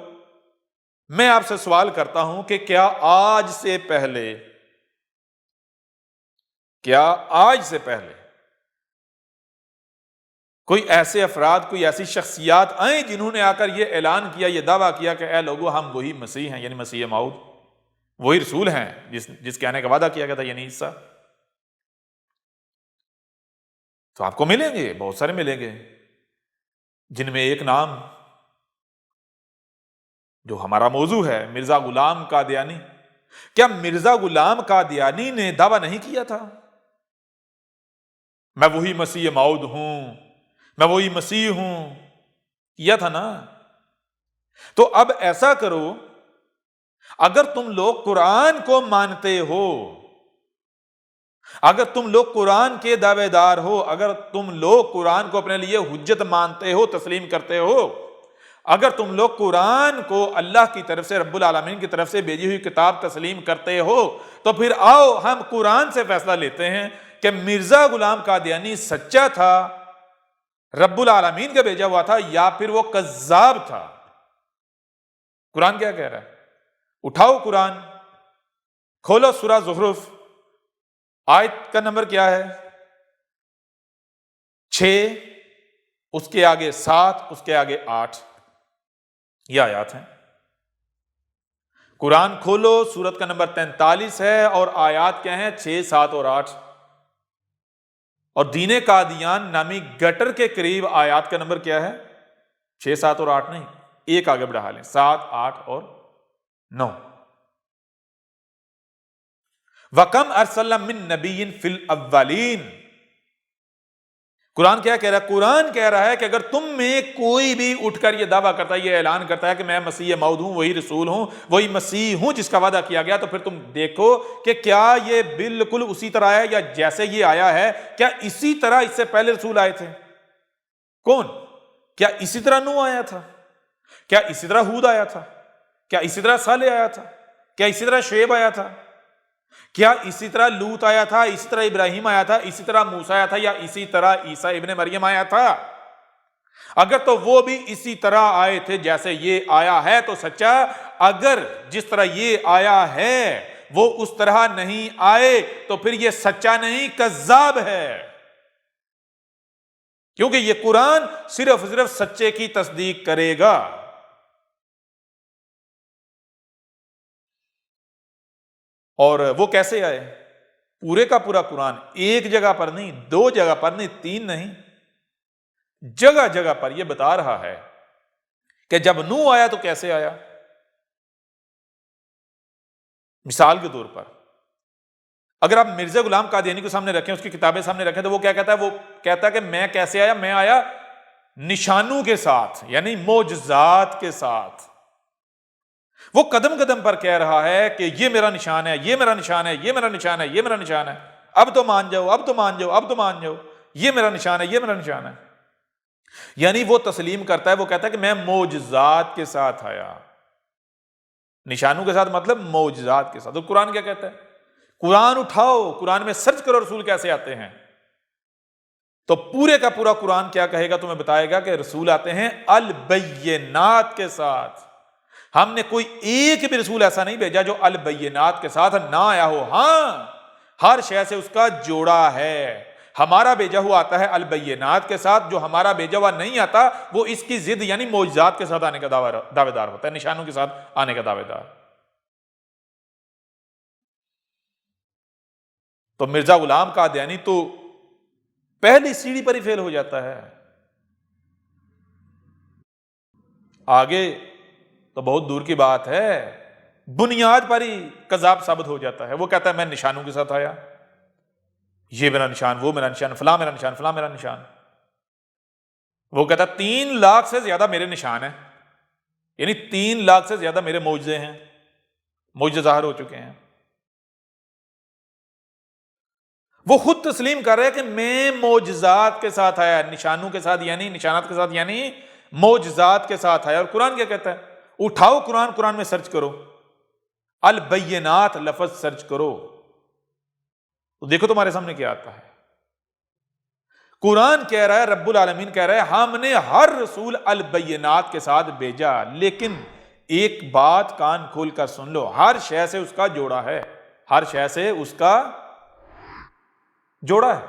میں آپ سے سوال کرتا ہوں کہ کیا آج سے پہلے کوئی ایسے افراد، کوئی ایسی شخصیات آئیں جنہوں نے آ کر یہ اعلان کیا، یہ دعویٰ کیا کہ اے لوگو ہم وہی مسیح ہیں، یعنی مسیح موعود، وہی رسول ہیں جس کے آنے کا وعدہ کیا گیا تھا، یعنی عیسیٰ؟ تو آپ کو ملیں گے، بہت سارے ملیں گے، جن میں ایک نام جو ہمارا موضوع ہے، مرزا غلام قادیانی۔ کیا مرزا غلام قادیانی نے دعویٰ نہیں کیا تھا میں وہی مسیح موعود ہوں، میں وہی مسیح ہوں؟ کیا تھا نا۔ تو اب ایسا کرو، اگر تم لوگ قرآن کو مانتے ہو، اگر تم لوگ قرآن کے دعوے دار ہو، اگر تم لوگ قرآن کو اپنے لیے حجت مانتے ہو، تسلیم کرتے ہو، اگر تم لوگ قرآن کو اللہ کی طرف سے، رب العالمین کی طرف سے بھیجی ہوئی کتاب تسلیم کرتے ہو، تو پھر آؤ ہم قرآن سے فیصلہ لیتے ہیں کہ مرزا غلام قادیانی سچا تھا، رب العالمین کا بھیجا ہوا تھا، یا پھر وہ کذاب تھا۔ قرآن کیا کہہ رہا ہے؟ اٹھاؤ قرآن، کھولو سورہ زخرف، آیت کا نمبر کیا ہے؟ 6، اس کے آگے 7، اس کے آگے 8، یہ آیات ہیں۔ قرآن کھولو، سورت کا نمبر 43 ہے، اور آیات کیا ہیں؟ 6، 7 اور 8۔ اور دین قادیان نامی گٹر کے قریب آیات کا نمبر کیا ہے؟ 6، 7 اور 8 نہیں، ایک آگے بڑھا لیں، 7، 8 اور 9۔ وَكَمْ أَرْسَلْنَا مِن نَبِيٍّ فِي الْأَوَّلِينَ۔ قرآن کیا کہہ رہا ہے؟ قرآن کہہ رہا ہے کہ اگر تم میں کوئی بھی اٹھ کر یہ دعویٰ کرتا ہے، یہ اعلان کرتا ہے کہ میں مسیح موعود ہوں، وہی رسول ہوں، وہی مسیح ہوں جس کا وعدہ کیا گیا، تو پھر تم دیکھو کہ کیا یہ بالکل اسی طرح آیا، یا جیسے یہ آیا ہے کیا اسی طرح اس سے پہلے رسول آئے تھے؟ کون؟ کیا اسی طرح نوح آیا تھا؟ کیا اسی طرح ہود آیا تھا؟ کیا اسی طرح صالح آیا تھا؟ کیا اسی طرح شعیب آیا تھا؟ کیا اسی طرح لوط آیا تھا؟ اسی طرح ابراہیم آیا تھا؟ اسی طرح موسیٰ آیا تھا؟ یا اسی طرح عیسیٰ ابن مریم آیا تھا؟ اگر تو وہ بھی اسی طرح آئے تھے جیسے یہ آیا ہے تو سچا، اگر جس طرح یہ آیا ہے وہ اس طرح نہیں آئے تو پھر یہ سچا نہیں، کذاب ہے، کیونکہ یہ قرآن صرف سچے کی تصدیق کرے گا۔ اور وہ کیسے آئے؟ پورے کا پورا قرآن ایک جگہ پر نہیں، 2 جگہ پر نہیں، 3 نہیں، جگہ جگہ پر یہ بتا رہا ہے کہ جب نوح آیا تو کیسے آیا۔ مثال کے طور پر اگر آپ مرزا غلام قادیانی کو سامنے رکھیں، اس کی کتابیں سامنے رکھیں، تو وہ کیا کہتا ہے؟ وہ کہتا ہے کہ میں کیسے آیا؟ میں آیا نشانوں کے ساتھ، یعنی معجزات کے ساتھ۔ وہ قدم قدم پر کہہ رہا ہے کہ یہ میرا نشان ہے، یہ میرا نشان ہے، یہ میرا نشان ہے، یہ میرا نشان ہے، اب تو مان جاؤ، اب تو مان جاؤ، اب تو مان جاؤ، یہ میرا نشان ہے، یہ میرا نشان ہے۔ یعنی وہ تسلیم کرتا ہے، وہ کہتا ہے کہ میں معجزات کے ساتھ آیا، نشانوں کے ساتھ مطلب معجزات کے ساتھ۔ تو قرآن کیا کہتا ہے؟ قرآن اٹھاؤ، قرآن میں سرچ کرو رسول کیسے آتے ہیں، تو پورے کا پورا قرآن کیا کہے گا؟ تمہیں بتائے گا کہ رسول آتے ہیں البینات کے ساتھ۔ ہم نے کوئی ایک بھی رسول ایسا نہیں بھیجا جو البینات کے ساتھ نہ آیا ہو۔ ہاں، ہر شے سے اس کا جوڑا ہے۔ ہمارا بھیجا ہوا آتا ہے البینات کے ساتھ، جو ہمارا بھیجا ہوا نہیں آتا وہ اس کی ضد یعنی معجزات کے ساتھ آنے کا دعوے دار ہوتا ہے، نشانوں کے ساتھ آنے کا دعوے دار۔ تو مرزا غلام قادیانی تو پہلی سیڑھی پر ہی فیل ہو جاتا ہے، آگے تو بہت دور کی بات ہے، بنیاد پر ہی کذاب ثابت ہو جاتا ہے۔ وہ کہتا ہے میں نشانوں کے ساتھ آیا، یہ میرا نشان، وہ میرا نشان، فلاں میرا نشان، فلاں میرا نشان۔ وہ کہتا ہے 3 لاکھ سے زیادہ میرے نشان ہیں، یعنی 3 لاکھ سے زیادہ میرے معجزے ہیں، معجزے ظاہر ہو چکے ہیں۔ وہ خود تسلیم کر رہے ہیں کہ میں معجزات کے ساتھ آیا، نشانوں کے ساتھ یعنی نشانات کے ساتھ یعنی معجزات کے ساتھ آیا۔ اور قرآن کیا کہتا ہے؟ اٹھاؤ قرآن میں سرچ کرو، البینات لفظ سرچ کرو تو دیکھو تمہارے سامنے کیا آتا ہے۔ قرآن کہہ رہا ہے، رب العالمین کہہ رہا ہے ہم نے ہر رسول البینات کے ساتھ بھیجا، لیکن ایک بات کان کھول کر سن لو، ہر شے سے اس کا جوڑا ہے، ہر شے سے اس کا جوڑا ہے۔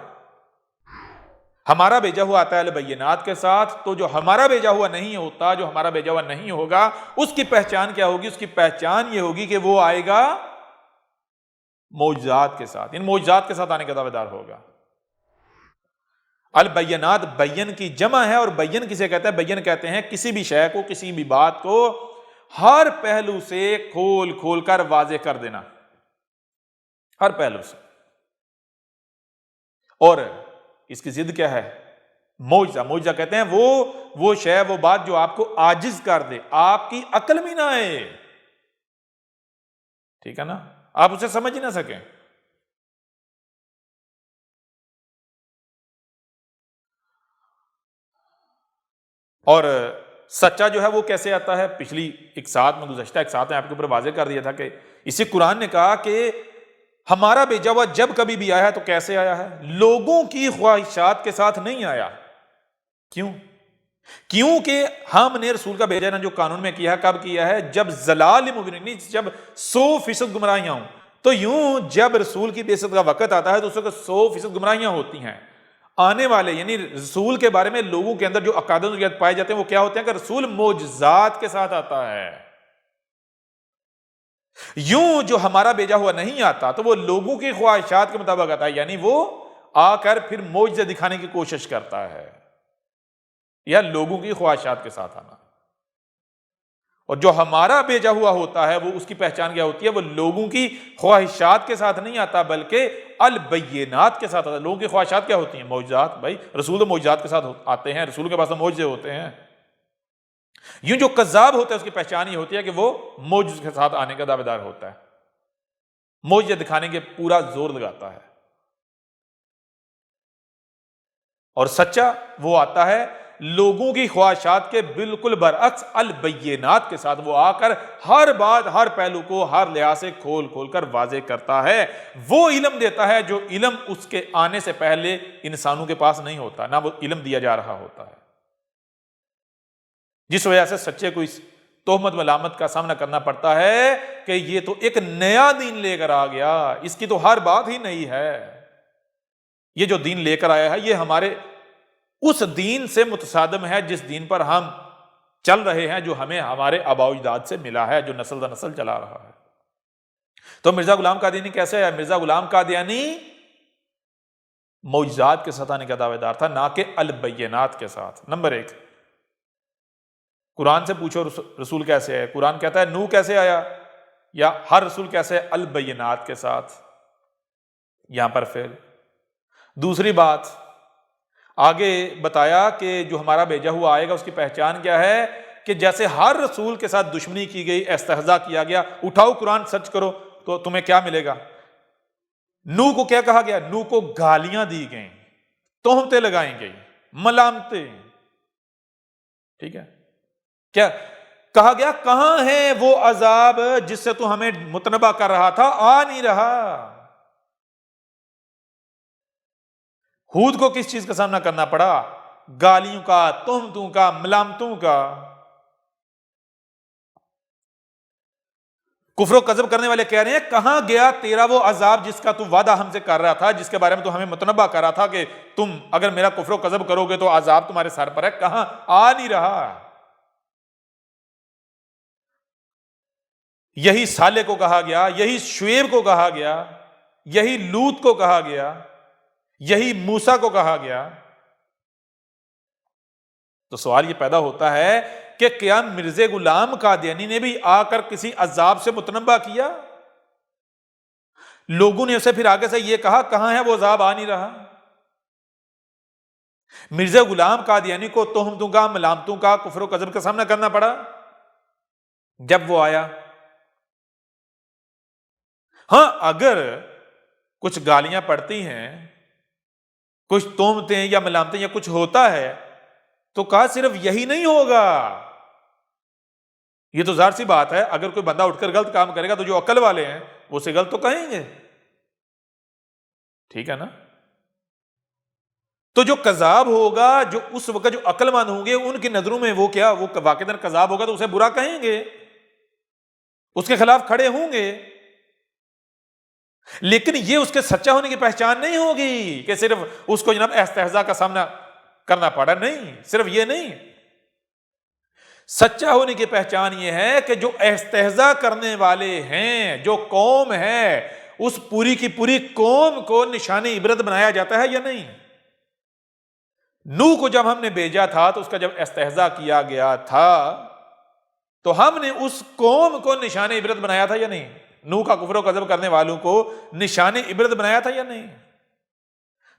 ہمارا بھیجا ہوا آتا ہے البینات کے ساتھ، تو جو ہمارا بھیجا ہوا نہیں ہوتا، جو ہمارا بھیجا ہوا نہیں ہوگا، اس کی پہچان کیا ہوگی؟ اس کی پہچان یہ ہوگی کہ وہ آئے گا معجزات کے ساتھ، ان معجزات کے ساتھ آنے کا دعوے دار ہوگا۔ البینات بین کی جمع ہے، اور بین کسے کہتے ہیں؟ بین کہتے ہیں کسی بھی شے کو، کسی بھی بات کو ہر پہلو سے کھول کھول کر واضح کر دینا، ہر پہلو سے۔ اور اس کی ضد کیا ہے؟ معجزہ۔ معجزہ کہتے ہیں وہ شے، وہ بات جو آپ کو عاجز کر دے، آپ کی عقل میں نہ آئے، ٹھیک ہے نا، آپ اسے سمجھ ہی نہ سکیں۔ اور سچا جو ہے وہ کیسے آتا ہے؟ پچھلی گزشتہ ایک ساتھ میں آپ کے اوپر واضح کر دیا تھا کہ اسی قرآن نے کہا کہ ہمارا بھیجا ہوا جب کبھی بھی آیا ہے تو کیسے آیا ہے؟ لوگوں کی خواہشات کے ساتھ نہیں آیا۔ کیوں؟ کیونکہ ہم نے رسول کا بھیجا نا جو قانون میں کیا ہے، کب کیا ہے؟ جب ضلال مبین، جب 100% گمراہیاں ہوں۔ تو یوں جب رسول کی بعثت کا وقت آتا ہے تو اس وقت 100% گمراہیاں ہوتی ہیں۔ آنے والے یعنی رسول کے بارے میں لوگوں کے اندر جو عقائد و نظریات پائے جاتے ہیں وہ کیا ہوتے ہیں کہ رسول معجزات کے ساتھ آتا ہے۔ یوں جو ہمارا بھیجا ہوا نہیں آتا تو وہ لوگوں کی خواہشات کے مطابق آتا ہے، یعنی وہ آ کر پھر معجزے دکھانے کی کوشش کرتا ہے، یا لوگوں کی خواہشات کے ساتھ آنا۔ اور جو ہمارا بھیجا ہوا ہوتا ہے وہ اس کی پہچان کیا ہوتی ہے؟ وہ لوگوں کی خواہشات کے ساتھ نہیں آتا بلکہ البینات کے ساتھ آتا ہے۔ لوگوں کی خواہشات کیا ہوتی ہیں؟ معجزات۔ بھائی رسول تو معجزات کے ساتھ آتے ہیں، رسول کے پاس تو معجزے ہوتے ہیں۔ یوں جو کذاب ہوتا ہے اس کی پہچان یہ ہوتی ہے کہ وہ معجزے کے ساتھ آنے کا دعوے دار ہوتا ہے، معجزے دکھانے کے پورا زور لگاتا ہے۔ اور سچا وہ آتا ہے لوگوں کی خواہشات کے بالکل برعکس البینات کے ساتھ، وہ آ کر ہر بات، ہر پہلو کو ہر لحاظ سے کھول کھول کر واضح کرتا ہے۔ وہ علم دیتا ہے جو علم اس کے آنے سے پہلے انسانوں کے پاس نہیں ہوتا، نہ وہ علم دیا جا رہا ہوتا ہے، جس وجہ سے سچے کو اس تہمت ملامت کا سامنا کرنا پڑتا ہے کہ یہ تو ایک نیا دین لے کر آ گیا، اس کی تو ہر بات ہی نئی ہے، یہ جو دین لے کر آیا ہے یہ ہمارے اس دین سے متصادم ہے جس دین پر ہم چل رہے ہیں، جو ہمیں ہمارے آباء و اجداد سے ملا ہے، جو نسل در نسل چلا رہا ہے۔ تو مرزا غلام قادیانی کیسے ہے؟ مرزا غلام قادیانی معجزات کے ساتھ آنے کا دعوے دار تھا، نہ کہ البینات کے ساتھ۔ نمبر 1، قرآن سے پوچھو رسول کیسے ہے؟ قرآن کہتا ہے نوح کیسے آیا، یا ہر رسول کیسے ہے؟ البینات کے ساتھ، یہاں پر فعل۔ دوسری بات آگے بتایا کہ جو ہمارا بھیجا ہوا آئے گا اس کی پہچان کیا ہے؟ کہ جیسے ہر رسول کے ساتھ دشمنی کی گئی، استہزاء کیا گیا، اٹھاؤ قرآن سرچ کرو تو تمہیں کیا ملے گا؟ نوح کو کیا کہا گیا؟ نوح کو گالیاں دی گئیں، تہمتیں لگائیں گئی، ملامتیں، ٹھیک ہے؟ کیا کہا گیا؟ کہاں ہے وہ عذاب جس سے تو ہمیں متنبہ کر رہا تھا؟ آ نہیں رہا۔ ہود کو کس چیز کا سامنا کرنا پڑا؟ گالیوں کا، تہمتوں کا، ملامتوں کا۔ کفر و کذب کرنے والے کہہ رہے ہیں کہاں گیا تیرا وہ عذاب جس کا تو وعدہ ہم سے کر رہا تھا، جس کے بارے میں تو ہمیں متنبہ کر رہا تھا کہ تم اگر میرا کفر و کذب کرو گے تو عذاب تمہارے سر پر ہے، کہاں؟ آ نہیں رہا۔ یہی صالح کو کہا گیا، یہی شعیب کو کہا گیا یہی لوط کو کہا گیا، یہی موسیٰ کو کہا گیا۔ تو سوال یہ پیدا ہوتا ہے کہ کیا مرزا غلام قادیانی نے بھی آ کر کسی عذاب سے متنبہ کیا؟ لوگوں نے اسے پھر آگے سے یہ کہا کہاں ہے وہ عذاب، آ نہیں رہا۔ مرزا غلام قادیانی کو تہمتوں کا، ملامتوں کا، کفر و کذب کا سامنا کرنا پڑا جب وہ آیا۔ ہاں، اگر کچھ گالیاں پڑتی ہیں، کچھ تہمتیں یا ملامتیں یا کچھ ہوتا ہے تو کہا صرف یہی نہیں ہوگا۔ یہ تو ظاہر سی بات ہے، اگر کوئی بندہ اٹھ کر غلط کام کرے گا تو جو عقل والے ہیں وہ اسے غلط تو کہیں گے، ٹھیک ہے نا؟ تو جو کذاب ہوگا، جو اس وقت جو عقل مند ہوں گے، ان کی نظروں میں وہ کیا، وہ واقعتاً کذاب ہوگا تو اسے برا کہیں گے، اس کے خلاف کھڑے ہوں گے۔ لیکن یہ اس کے سچا ہونے کی پہچان نہیں ہوگی کہ صرف اس کو جناب استہزاء کا سامنا کرنا پڑا، نہیں، صرف یہ نہیں۔ سچا ہونے کی پہچان یہ ہے کہ جو استہزاء کرنے والے ہیں، جو قوم ہے، اس پوری کی پوری قوم کو نشان عبرت بنایا جاتا ہے یا نہیں؟ نوح کو جب ہم نے بھیجا تھا تو اس کا جب استہزاء کیا گیا تھا تو ہم نے اس قوم کو نشان عبرت بنایا تھا یا نہیں؟ نوح کا کفر و کذب کرنے والوں کو نشان عبرت بنایا تھا یا نہیں؟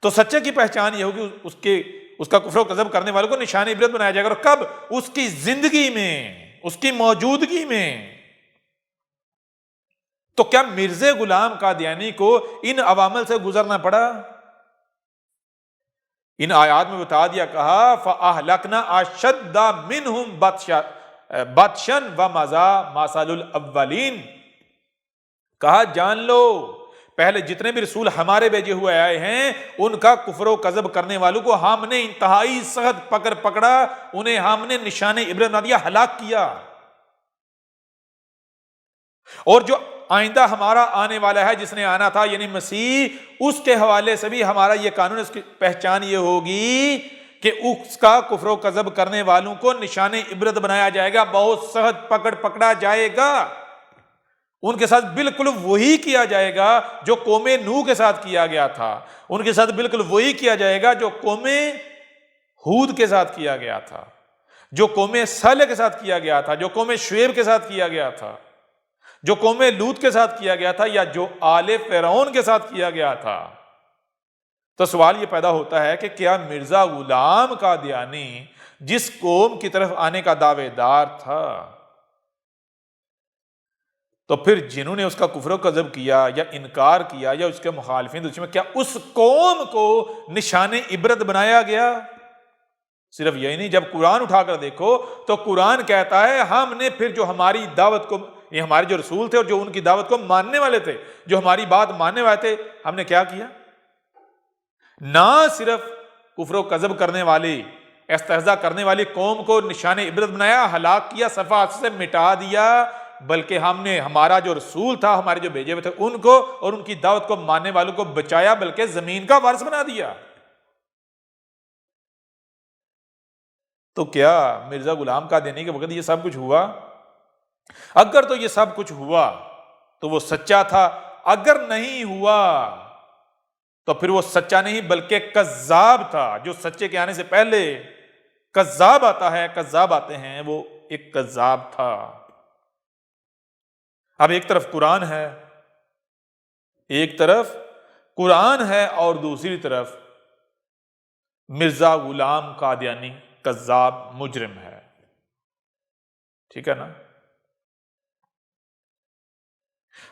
تو سچے کی پہچان یہ ہوگی اس کا کفر و کذب کرنے والوں کو نشان عبرت بنایا جائے گا، اور کب؟ اس کی زندگی میں، اس کی موجودگی میں۔ تو کیا مرزا غلام قادیانی کو ان عوامل سے گزرنا پڑا؟ ان آیات میں بتا دیا، کہا فَأَهْلَكْنَا أَشَدَّ مِنْهُمْ بَطْشًا وَمَضَىٰ مَثَلُ الْأَوَّلِينَ، کہا جان لو پہلے جتنے بھی رسول ہمارے بھیجے ہوئے آئے ہیں ان کا کفر و کذب کرنے والوں کو ہم نے انتہائی سخت پکڑا، انہیں ہم نے نشان عبرت بنا دیا، ہلاک کیا۔ اور جو آئندہ ہمارا آنے والا ہے، جس نے آنا تھا یعنی مسیح، اس کے حوالے سے بھی ہمارا یہ قانون، اس کی پہچان یہ ہوگی کہ اس کا کفر و کذب کرنے والوں کو نشان عبرت بنایا جائے گا، بہت سخت پکڑا جائے گا، ان کے ساتھ بالکل وہی کیا جائے گا جو قوم نوح کے ساتھ کیا گیا تھا، ان کے ساتھ بالکل وہی کیا جائے گا جو قوم ہود کے ساتھ کیا گیا تھا، جو قوم صالح کے ساتھ کیا گیا تھا، جو قوم شعیب کے ساتھ کیا گیا تھا، جو قوم لوط کے ساتھ کیا گیا تھا، یا جو آل فرعون کے ساتھ کیا گیا تھا۔ تو سوال یہ پیدا ہوتا ہے کہ کیا مرزا غلام قادیانی جس قوم کی طرف آنے کا دعوے دار تھا، تو پھر جنہوں نے اس کا کفر و کذب کیا یا انکار کیا یا اس کے مخالفین، کیا اس قوم کو نشان عبرت بنایا گیا؟ صرف یہی نہیں، جب قرآن اٹھا کر دیکھو تو قرآن کہتا ہے ہم نے پھر جو ہماری دعوت کو، یہ ہمارے جو رسول تھے اور جو ان کی دعوت کو ماننے والے تھے، جو ہماری بات ماننے والے تھے، ہم نے کیا کیا؟ نہ صرف کفر و کذب کرنے والی، استہزاء کرنے والی قوم کو نشان عبرت بنایا، ہلاک کیا، صفحہ سے مٹا دیا، بلکہ ہم نے ہمارا جو رسول تھا، ہمارے جو بھیجے ہوئے تھے، ان کو اور ان کی دعوت کو ماننے والوں کو بچایا، بلکہ زمین کا وارث بنا دیا۔ تو کیا مرزا غلام قادیانی کے وقت یہ سب کچھ ہوا؟ اگر تو یہ سب کچھ ہوا تو وہ سچا تھا، اگر نہیں ہوا تو پھر وہ سچا نہیں بلکہ کذاب تھا، جو سچے کے آنے سے پہلے کذاب آتا ہے، کذاب آتے ہیں، وہ ایک کذاب تھا۔ اب ایک طرف قرآن ہے، ایک طرف قرآن ہے، اور دوسری طرف مرزا غلام قادیانی کذاب مجرم ہے، ٹھیک ہے نا؟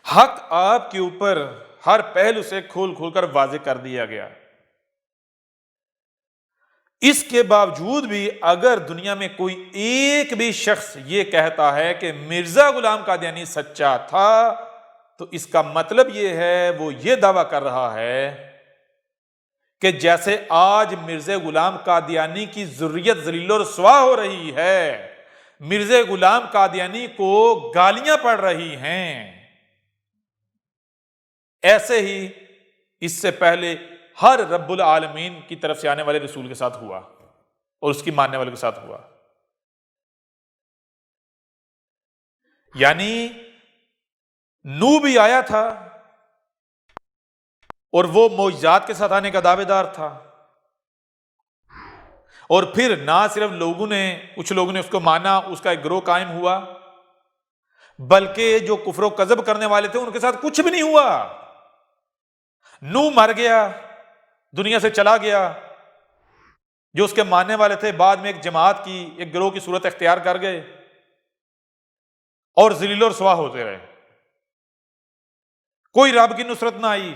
حق آپ کے اوپر ہر پہلو سے کھول کر واضح کر دیا گیا۔ اس کے باوجود بھی اگر دنیا میں کوئی ایک بھی شخص یہ کہتا ہے کہ مرزا غلام قادیانی سچا تھا، تو اس کا مطلب یہ ہے وہ یہ دعویٰ کر رہا ہے کہ جیسے آج مرزا غلام قادیانی کی ذریت ذلیل و رسوا ہو رہی ہے، مرزا غلام قادیانی کو گالیاں پڑ رہی ہیں، ایسے ہی اس سے پہلے ہر رب العالمین کی طرف سے آنے والے رسول کے ساتھ ہوا اور اس کی ماننے والے کے ساتھ ہوا۔ یعنی نوح بھی آیا تھا، اور وہ معجزات کے ساتھ آنے کا دعوے دار تھا. اور پھر نہ صرف کچھ لوگوں نے اس کو مانا، اس کا ایک گروہ قائم ہوا، بلکہ جو کفر و کذب کرنے والے تھے ان کے ساتھ کچھ بھی نہیں ہوا. نوح مر گیا، دنیا سے چلا گیا. جو اس کے ماننے والے تھے بعد میں ایک جماعت کی، ایک گروہ کی صورت اختیار کر گئے اور ذلیل و رسوا ہوتے رہے. کوئی رب کی نصرت نہ آئی.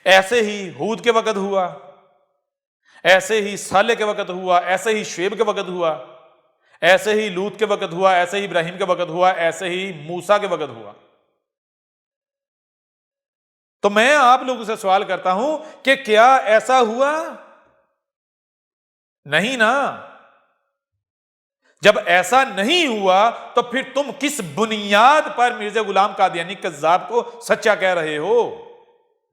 ایسے ہی ہود کے وقت ہوا، ایسے ہی صالح کے وقت ہوا، ایسے ہی شعیب کے وقت ہوا، ایسے ہی لوط کے وقت ہوا، ایسے ہی ابراہیم کے وقت ہوا، ایسے ہی موسیٰ کے وقت ہوا. تو میں آپ لوگوں سے سوال کرتا ہوں کہ کیا ایسا ہوا؟ نہیں نا. جب ایسا نہیں ہوا تو پھر تم کس بنیاد پر مرزا غلام قادیانی کذاب کو سچا کہہ رہے ہو؟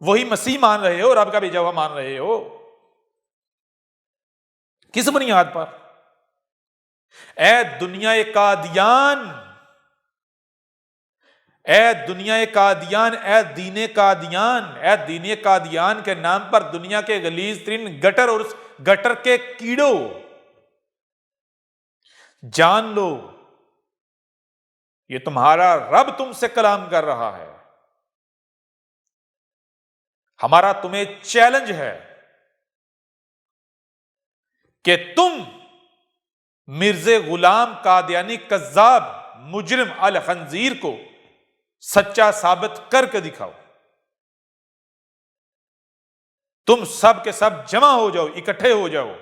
وہی مسیح مان رہے ہو، رب کا بھیجا ہوا مان رہے ہو، کس بنیاد پر؟ اے دنیا قادیان، اے دنیا قادیان، اے دین قادیان، اے دین قادیان کے نام پر دنیا کے غلیظ ترین گٹر اور اس گٹر کے کیڑوں، جان لو یہ تمہارا رب تم سے کلام کر رہا ہے. ہمارا تمہیں چیلنج ہے کہ تم مرزا غلام قادیانی کذاب مجرم الخنزیر کو سچا ثابت کر کے دکھاؤ. تم سب کے سب جمع ہو جاؤ، اکٹھے ہو جاؤ.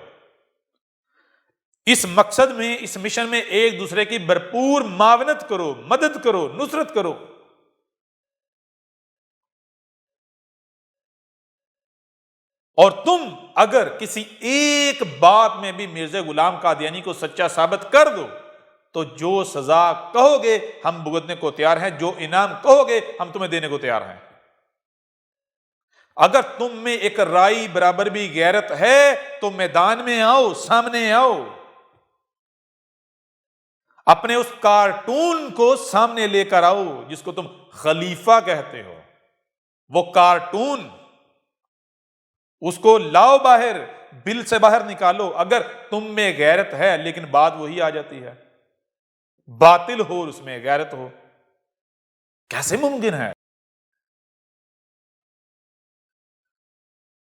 اس مقصد میں، اس مشن میں ایک دوسرے کی بھرپور معاونت کرو، مدد کرو، نصرت کرو. اور تم اگر کسی ایک بات میں بھی مرزا غلام قادیانی کو سچا ثابت کر دو تو جو سزا کہو گے ہم بھگتنے کو تیار ہیں، جو انعام کہو گے ہم تمہیں دینے کو تیار ہیں. اگر تم میں ایک رائی برابر بھی غیرت ہے تو میدان میں آؤ، سامنے آؤ. اپنے اس کارٹون کو سامنے لے کر آؤ جس کو تم خلیفہ کہتے ہو. وہ کارٹون، اس کو لاؤ باہر، بل سے باہر نکالو. اگر تم میں غیرت ہے، لیکن بات وہی آ جاتی ہے، باطل ہو اس میں غیرت ہو، کیسے ممکن ہے؟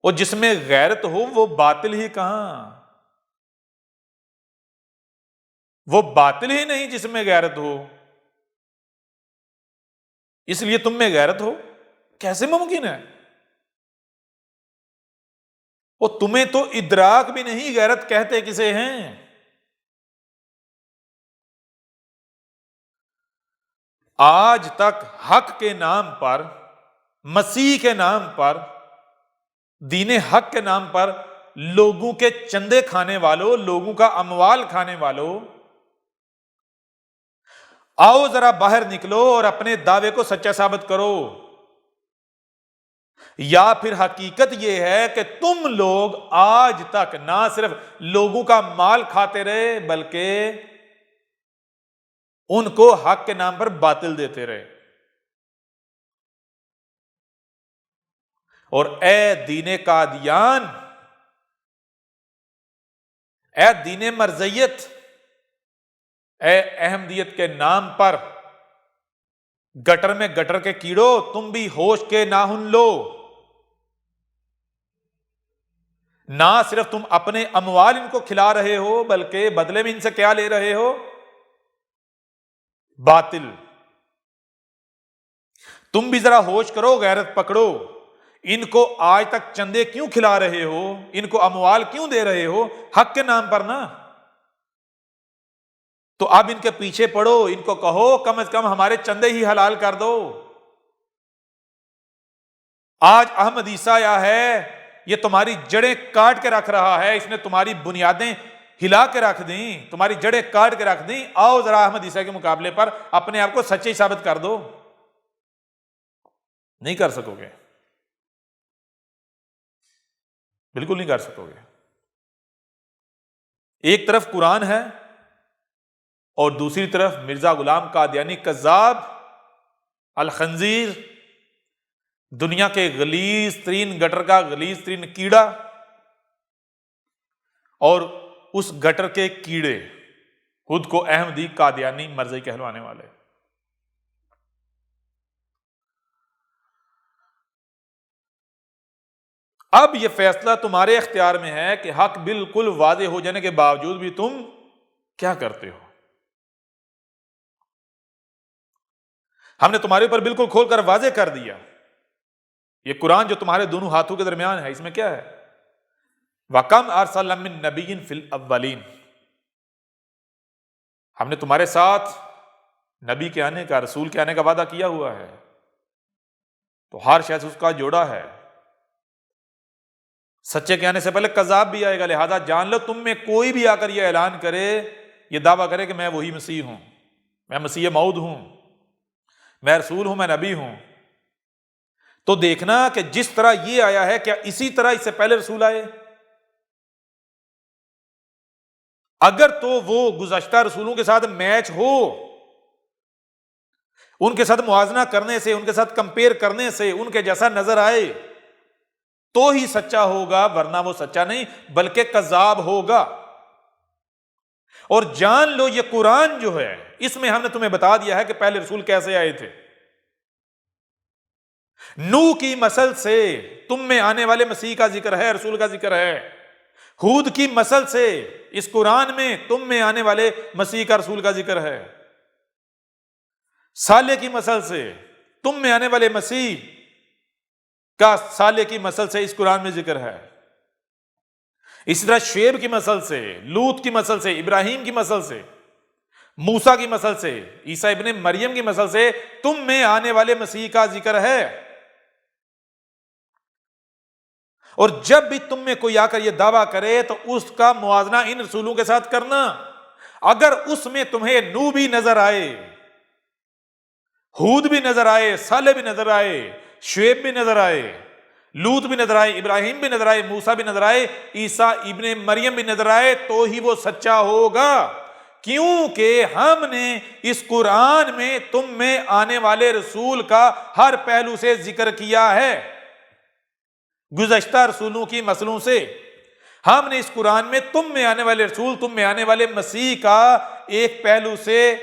اور جس میں غیرت ہو وہ باطل ہی کہاں، وہ باطل ہی نہیں جس میں غیرت ہو. اس لیے تم میں غیرت ہو کیسے ممکن ہے؟ وہ تمہیں تو ادراک بھی نہیں، غیرت کہتے کسے ہیں؟ آج تک حق کے نام پر، مسیح کے نام پر، دین حق کے نام پر لوگوں کے چندے کھانے والوں، لوگوں کا اموال کھانے والوں، آؤ ذرا باہر نکلو اور اپنے دعوے کو سچا ثابت کرو. یا پھر حقیقت یہ ہے کہ تم لوگ آج تک نہ صرف لوگوں کا مال کھاتے رہے بلکہ ان کو حق کے نام پر باطل دیتے رہے. اور اے دین قادیان، اے دین مرزیت، اے احمدیت کے نام پر گٹر میں گٹر کے کیڑوں، تم بھی ہوش کے ناخن لو. نہ صرف تم اپنے اموال ان کو کھلا رہے ہو بلکہ بدلے میں ان سے کیا لے رہے ہو؟ باطل. تم بھی ذرا ہوش کرو، غیرت پکڑو. ان کو آج تک چندے کیوں کھلا رہے ہو؟ ان کو اموال کیوں دے رہے ہو؟ حق کے نام پر نا. تو اب ان کے پیچھے پڑو، ان کو کہو کم از کم ہمارے چندے ہی حلال کر دو. آج احمد عیسیٰ آیا ہے، یہ تمہاری جڑیں کاٹ کے رکھ رہا ہے، اس نے تمہاری بنیادیں ہلا کے رکھ دیں، تمہاری جڑیں کاٹ کے رکھ دیں. آؤ ذرا احمد عیسیٰ کے مقابلے پر اپنے آپ کو سچے ثابت کر دو. نہیں کر سکو گے، بالکل نہیں کر سکو گے. ایک طرف قرآن ہے اور دوسری طرف مرزا غلام قادیانی کذاب الخنزیر دنیا کے غلیظ ترین گٹر کا غلیظ ترین کیڑا اور اس گٹر کے کیڑے خود کو احمدی قادیانی مرزائی کہلوانے والے. اب یہ فیصلہ تمہارے اختیار میں ہے کہ حق بالکل واضح ہو جانے کے باوجود بھی تم کیا کرتے ہو. ہم نے تمہارے اوپر بالکل کھول کر واضح کر دیا. یہ قرآن جو تمہارے دونوں ہاتھوں کے درمیان ہے، اس میں کیا ہے؟ وَكَمْ أَرْسَلْنَا مِن نَبِيٍّ فِي الْأَوَّلِينَ. ہم نے تمہارے ساتھ نبی کے آنے کا، رسول کے آنے کا وعدہ کیا ہوا ہے، تو ہر شخص اس کا جوڑا ہے. سچے کے آنے سے پہلے کذاب بھی آئے گا، لہذا جان لو تم میں کوئی بھی آ کر یہ اعلان کرے، یہ دعویٰ کرے کہ میں وہی مسیح ہوں، میں مسیح موعود ہوں، میں رسول ہوں، میں نبی ہوں، تو دیکھنا کہ جس طرح یہ آیا ہے کیا اسی طرح اس سے پہلے رسول آئے؟ اگر تو وہ گزشتہ رسولوں کے ساتھ میچ ہو، ان کے ساتھ موازنہ کرنے سے، ان کے ساتھ کمپیئر کرنے سے ان کے جیسا نظر آئے تو ہی سچا ہوگا، ورنہ وہ سچا نہیں بلکہ کذاب ہوگا. اور جان لو یہ قرآن جو ہے اس میں ہم نے تمہیں بتا دیا ہے کہ پہلے رسول کیسے آئے تھے. نوح کی نسل سے تم میں آنے والے مسیح کا ذکر ہے، رسول کا ذکر ہے. ہود کی نسل سے اس قرآن میں تم میں آنے والے مسیح کا، رسول کا ذکر ہے. صالح کی نسل سے تم میں آنے والے مسیح کا، صالح کی نسل سے اس قرآن میں ذکر ہے. اسی طرح شعیب کی نسل سے، لوط کی نسل سے، ابراہیم کی نسل سے، موسیٰ کی نسل سے، عیسیٰ ابن مریم کی نسل سے تم میں آنے والے مسیح کا ذکر ہے. اور جب بھی تم میں کوئی آ کر یہ دعویٰ کرے تو اس کا موازنہ ان رسولوں کے ساتھ کرنا. اگر اس میں تمہیں نوح بھی نظر آئے، ہود بھی نظر آئے، صالح بھی نظر آئے، شعیب بھی نظر آئے، لوط بھی نظر آئے، ابراہیم بھی نظر آئے، موسیٰ بھی نظر آئے، عیسیٰ ابن مریم بھی نظر آئے، تو ہی وہ سچا ہوگا. کیونکہ ہم نے اس قرآن میں تم میں آنے والے رسول کا ہر پہلو سے ذکر کیا ہے. گزشتہ رسولوں کی نسلوں سے ہم نے اس قرآن میں تم میں آنے والے رسول، تم میں آنے والے مسیح کا ایک پہلو سے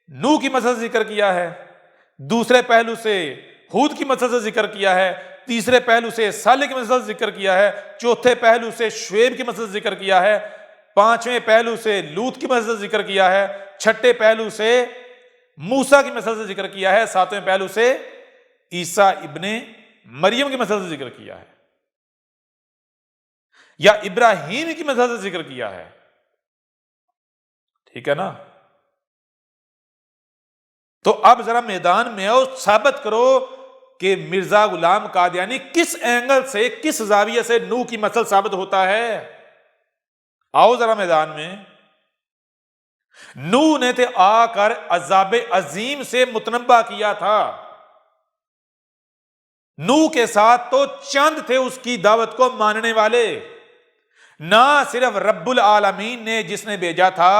نوح کی نسل سے ذکر کیا ہے، دوسرے پہلو سے ہود کی نسل سے ذکر کیا ہے، تیسرے پہلو سے صالح کی نسل سے ذکر کیا ہے، چوتھے پہلو سے شعیب کی نسل سے ذکر کیا ہے، پانچویں پہلو سے لوط کی نسل سے ذکر کیا ہے، چھٹے پہلو سے موسیٰ کی نسل سے ذکر کیا ہے، ساتویں پہلو سے عیسیٰ ابن مریم کی نسل سے ذکر کیا ہے، یا ابراہیم کی نسل سے ذکر کیا ہے. ٹھیک ہے نا؟ تو اب ذرا میدان میں آؤ، ثابت کرو کہ مرزا غلام قادیانی کس اینگل سے، کس زاویے سے نوح کی نسل ثابت ہوتا ہے. آؤ ذرا میدان میں. نوح نے تو آ کر عذاب عظیم سے متنبہ کیا تھا. نوح کے ساتھ تو چند تھے اس کی دعوت کو ماننے والے. نہ صرف رب العالمین نے جس نے بھیجا تھا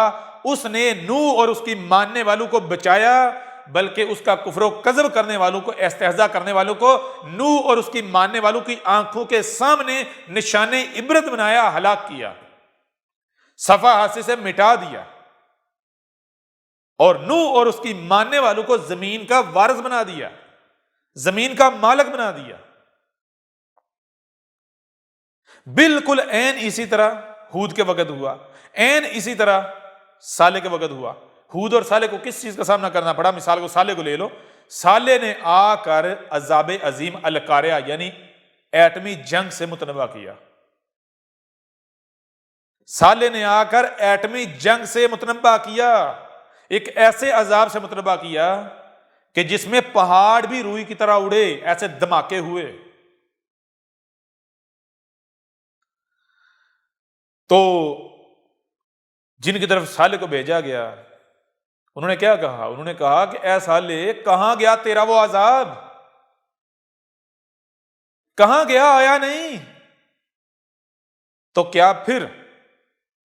اس نے نوح اور اس کی ماننے والوں کو بچایا، بلکہ اس کا کفر و کذب کرنے والوں کو، استہزاء کرنے والوں کو نوح اور اس کی ماننے والوں کی آنکھوں کے سامنے نشان عبرت بنایا، ہلاک کیا، صفحہ ہستی سے مٹا دیا، اور نوح اور اس کی ماننے والوں کو زمین کا وارث بنا دیا، زمین کا مالک بنا دیا. بالکل عین اسی طرح ہود کے وقت ہوا، عین اسی طرح صالح کے وقت ہوا. ہود اور صالح کو کس چیز کا سامنا کرنا پڑا؟ مثال کو صالح کو لے لو. صالح نے آ کر عذاب عظیم القاریہ یعنی ایٹمی جنگ سے متنبہ کیا. صالح نے آ کر ایٹمی جنگ سے متنبہ کیا، ایک ایسے عذاب سے متنبہ کیا کہ جس میں پہاڑ بھی روئی کی طرح اڑے، ایسے دھماکے ہوئے. تو جن کی طرف صالح کو بھیجا گیا انہوں نے کیا کہا؟ انہوں نے کہا کہ اے صالح، کہاں گیا تیرا وہ عذاب؟ کہاں گیا؟ آیا نہیں. تو کیا پھر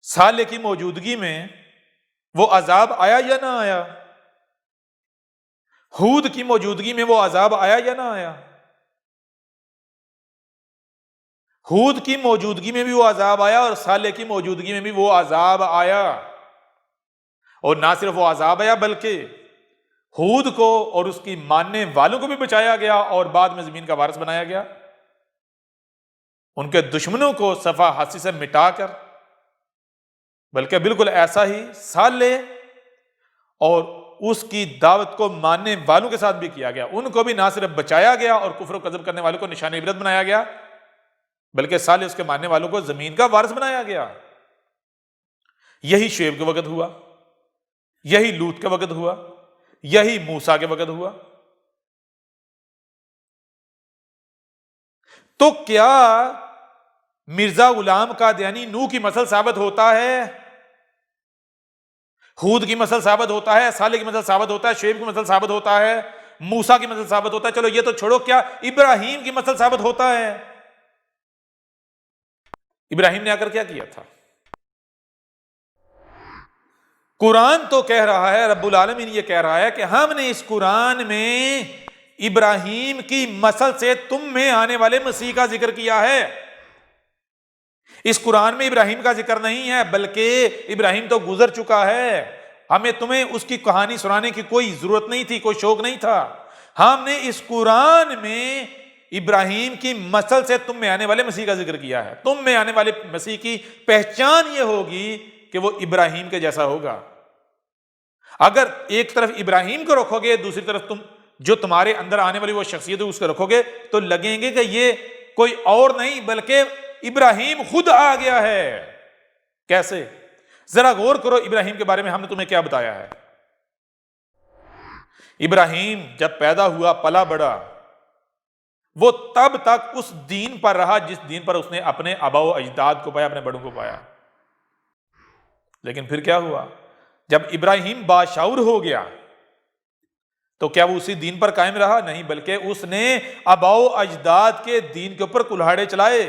صالح کی موجودگی میں وہ عذاب آیا یا نہ آیا؟ ہود کی موجودگی میں وہ عذاب آیا یا نہ آیا؟ ہود کی موجودگی میں بھی وہ عذاب آیا اور صالح کی موجودگی میں بھی وہ عذاب آیا، اور نہ صرف وہ عذاب آیا بلکہ ہود کو اور اس کی ماننے والوں کو بھی بچایا گیا اور بعد میں زمین کا وارث بنایا گیا، ان کے دشمنوں کو صفحہ ہستی سے مٹا کر، بلکہ بالکل ایسا ہی صالح اور اس کی دعوت کو ماننے والوں کے ساتھ بھی کیا گیا، ان کو بھی نہ صرف بچایا گیا اور کفر و کذب کرنے والوں کو نشان عبرت بنایا گیا، بلکہ صالح اس کے ماننے والوں کو زمین کا وارث بنایا گیا۔ یہی شعیب کے وقت ہوا، یہی لوط کے وقت ہوا، یہی موسیٰ کے وقت ہوا۔ تو کیا مرزا غلام قادیانی نوح کی مثل ثابت ہوتا ہے، ہود کی مثل ثابت ہوتا ہے، صالح کی مثل ثابت ہوتا ہے، شعیب کی مثل ثابت ہوتا ہے، موسیٰ کی مثل ثابت ہوتا ہے؟ چلو یہ تو چھوڑو، کیا ابراہیم کی مثل ثابت ہوتا ہے؟ ابراہیم نے آ کر کیا کیا تھا؟ قرآن تو کہہ رہا ہے، رب العالمین یہ کہہ رہا ہے کہ ہم نے اس قرآن میں ابراہیم کی مثل سے تم میں آنے والے مسیح کا ذکر کیا ہے۔ اس قرآن میں ابراہیم کا ذکر نہیں ہے، بلکہ ابراہیم تو گزر چکا ہے، ہمیں تمہیں اس کی کہانی سنانے کی کوئی ضرورت نہیں تھی، کوئی شوق نہیں تھا۔ ہم نے اس قرآن میں ابراہیم کی مثل سے تم میں آنے والے مسیح کا ذکر کیا ہے۔ تم میں آنے والے مسیح کی پہچان یہ ہوگی کہ وہ ابراہیم کے جیسا ہوگا۔ اگر ایک طرف ابراہیم کو رکھو گے، دوسری طرف تم جو تمہارے اندر آنے والی وہ شخصیت ہے اس کو رکھو گے، تو لگیں گے کہ یہ کوئی اور نہیں بلکہ ابراہیم خود آ گیا ہے۔ کیسے؟ ذرا غور کرو ابراہیم کے بارے میں ہم نے تمہیں کیا بتایا ہے۔ ابراہیم جب پیدا ہوا، پلا بڑا، وہ تب تک اس دین پر رہا جس دین پر اس نے اپنے آباء و اجداد کو پایا، اپنے بڑوں کو پایا۔ لیکن پھر کیا ہوا؟ جب ابراہیم باشعور ہو گیا تو کیا وہ اسی دین پر قائم رہا؟ نہیں، بلکہ اس نے آباء و اجداد کے دین کے اوپر کلہاڑے چلائے۔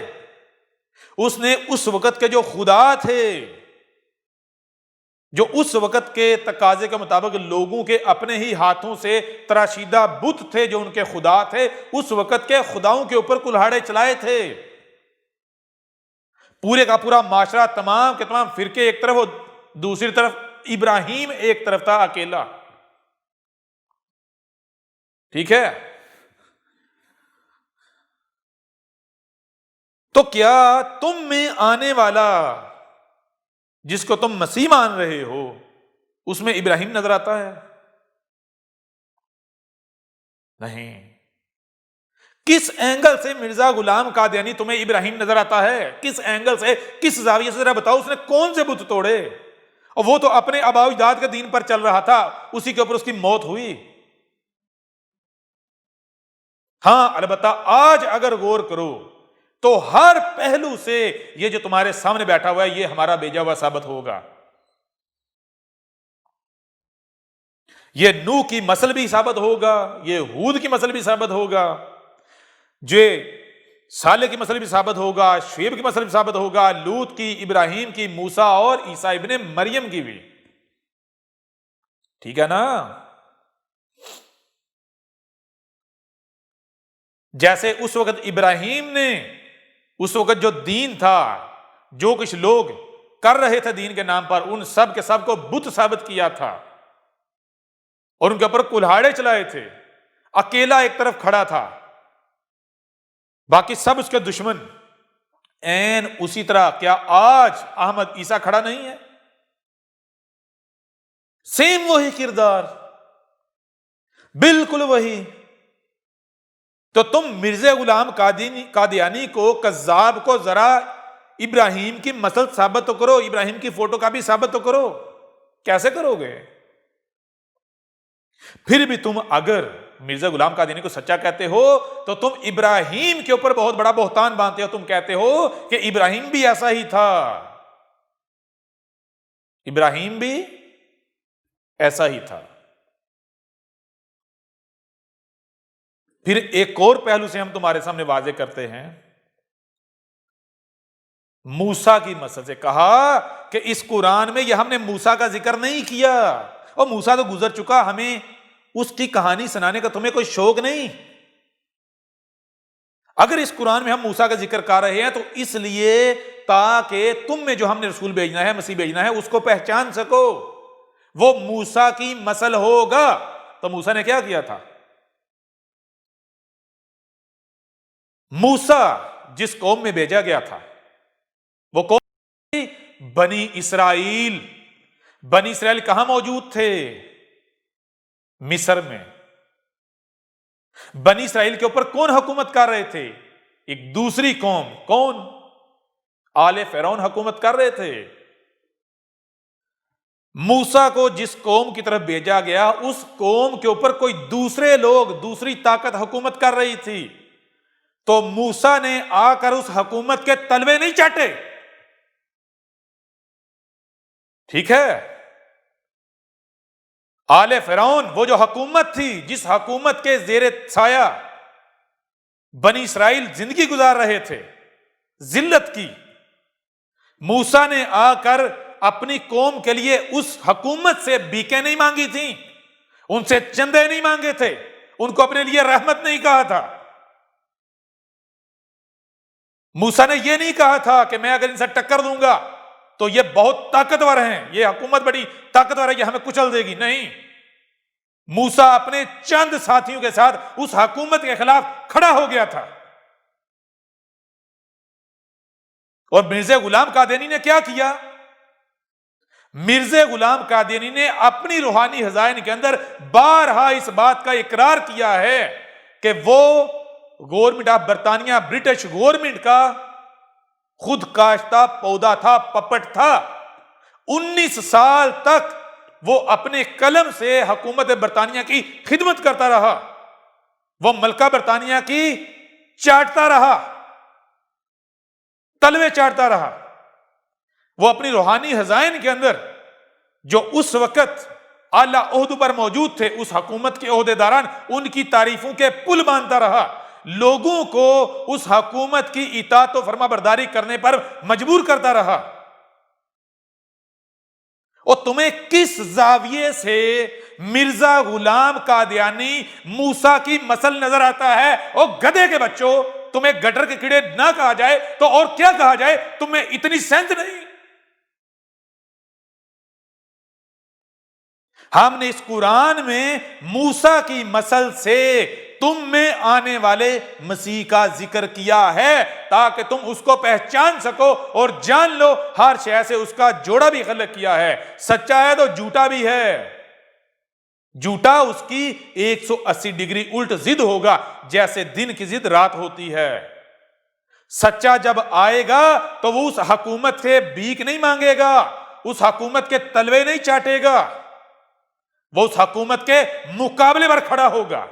اس نے اس وقت کے جو خدا تھے، جو اس وقت کے تقاضے کے مطابق لوگوں کے اپنے ہی ہاتھوں سے تراشیدہ بت تھے، جو ان کے خدا تھے، اس وقت کے خداؤں کے اوپر کلہاڑے چلائے تھے۔ پورے کا پورا معاشرہ، تمام کے تمام فرقے ایک طرف، دوسری طرف ابراہیم ایک طرف تھا اکیلا۔ ٹھیک ہے؟ تو کیا تم میں آنے والا جس کو تم مسیح مان رہے ہو اس میں ابراہیم نظر آتا ہے؟ نہیں۔ کس اینگل سے مرزا غلام قادیانی تمہیں ابراہیم نظر آتا ہے؟ کس اینگل سے، کس زاویے سے؟ ذرا بتاؤ، اس نے کون سے بت توڑے؟ اور وہ تو اپنے آباء و اجداد کے دین پر چل رہا تھا، اسی کے اوپر اس کی موت ہوئی۔ ہاں البتہ آج اگر غور کرو تو ہر پہلو سے یہ جو تمہارے سامنے بیٹھا ہوا ہے یہ ہمارا بھیجا ہوا ثابت ہوگا۔ یہ نوح کی مثل بھی ثابت ہوگا، یہ ہود کی مثل بھی ثابت ہوگا، یہ صالح کی مثل بھی ثابت ہوگا، شعیب کی مثل بھی ثابت ہوگا، لوط کی، ابراہیم کی، موسیٰ اور عیسیٰ ابن مریم کی بھی۔ ٹھیک ہے نا؟ جیسے اس وقت ابراہیم نے اس وقت جو دین تھا، جو کچھ لوگ کر رہے تھے دین کے نام پر، ان سب کے سب کو بت ثابت کیا تھا اور ان کے اوپر کلہاڑے چلائے تھے۔ اکیلا ایک طرف کھڑا تھا، باقی سب اس کے دشمن۔ این اسی طرح کیا آج احمد عیسیٰ کھڑا نہیں ہے؟ سیم وہی کردار، بالکل وہی۔ تو تم مرزا غلام قادیانی کو، کذاب کو، ذرا ابراہیم کی مثل ثابت تو کرو، ابراہیم کی فوٹو کاپی ثابت تو کرو۔ کیسے کرو گے؟ پھر بھی تم اگر مرزا غلام قادیانی کو سچا کہتے ہو تو تم ابراہیم کے اوپر بہت بڑا بہتان باندھتے ہو۔ تم کہتے ہو کہ ابراہیم بھی ایسا ہی تھا، ابراہیم بھی ایسا ہی تھا۔ پھر ایک اور پہلو سے ہم تمہارے سامنے واضح کرتے ہیں، موسیٰ کی مثل سے کہا کہ اس قرآن میں یہ ہم نے موسیٰ کا ذکر نہیں کیا، اور موسیٰ تو گزر چکا، ہمیں اس کی کہانی سنانے کا تمہیں کوئی شوق نہیں۔ اگر اس قرآن میں ہم موسیٰ کا ذکر کر رہے ہیں تو اس لیے تاکہ تم میں جو ہم نے رسول بھیجنا ہے، مسیح بھیجنا ہے، اس کو پہچان سکو، وہ موسیٰ کی مثل ہوگا۔ تو موسیٰ نے کیا کیا تھا؟ موسیٰ جس قوم میں بھیجا گیا تھا وہ قوم تھی بنی اسرائیل۔ بنی اسرائیل کہاں موجود تھے؟ مصر میں۔ بنی اسرائیل کے اوپر کون حکومت کر رہے تھے؟ ایک دوسری قوم، کون؟ آل فرعون حکومت کر رہے تھے۔ موسیٰ کو جس قوم کی طرف بھیجا گیا اس قوم کے اوپر کوئی دوسرے لوگ، دوسری طاقت حکومت کر رہی تھی، تو موسیٰ نے آ کر اس حکومت کے تلوے نہیں چاٹے، ٹھیک ہے؟ آل فرعون وہ جو حکومت تھی، جس حکومت کے زیر سایہ بنی اسرائیل زندگی گزار رہے تھے ذلت کی، موسیٰ نے آ کر اپنی قوم کے لیے اس حکومت سے بھیکیں نہیں مانگی تھیں، ان سے چندے نہیں مانگے تھے، ان کو اپنے لیے رحمت نہیں کہا تھا۔ موسیٰ نے یہ نہیں کہا تھا کہ میں اگر ان سے ٹکر دوں گا تو یہ بہت طاقتور ہیں، یہ حکومت بڑی طاقتور ہے، یہ ہمیں کچل دے گی، نہیں۔ موسیٰ اپنے چند ساتھیوں کے ساتھ اس حکومت کے خلاف کھڑا ہو گیا تھا۔ اور مرزا غلام قادیانی نے کیا کیا؟ مرزا غلام قادیانی نے اپنی روحانی خزائن کے اندر بارہا اس بات کا اقرار کیا ہے کہ وہ گورنمنٹ آف برطانیہ، برٹش گورنمنٹ کا خود کاشتہ پودا تھا، پپٹ تھا۔ 19 سال تک وہ اپنے قلم سے حکومت برطانیہ کی خدمت کرتا رہا، وہ ملکہ برطانیہ کی چاٹتا رہا، تلوے چاٹتا رہا۔ وہ اپنی روحانی خزائن کے اندر جو اس وقت اعلیٰ عہدوں پر موجود تھے، اس حکومت کے عہدے داران، ان کی تعریفوں کے پل باندھتا رہا، لوگوں کو اس حکومت کی اطاعت و فرما برداری کرنے پر مجبور کرتا رہا۔ اور تمہیں کس زاویے سے مرزا غلام قادیانی موسیٰ کی مثل نظر آتا ہے؟ اور گدھے کے بچوں، تمہیں گٹر کے کیڑے نہ کہا جائے تو اور کیا کہا جائے؟ تمہیں اتنی سینس نہیں؟ ہم نے اس قرآن میں موسیٰ کی مثل سے تم میں آنے والے مسیح کا ذکر کیا ہے تاکہ تم اس کو پہچان سکو اور جان لو ہر شے سے اس کا جوڑا بھی خلق کیا ہے، سچا ہے تو جھوٹا بھی ہے۔ جھوٹا اس کی 180 ڈگری الٹ ضد ہوگا، جیسے دن کی ضد رات ہوتی ہے۔ سچا جب آئے گا تو وہ اس حکومت سے بھیک نہیں مانگے گا، اس حکومت کے تلوے نہیں چاٹے گا، وہ اس حکومت کے مقابلے پر کھڑا ہوگا۔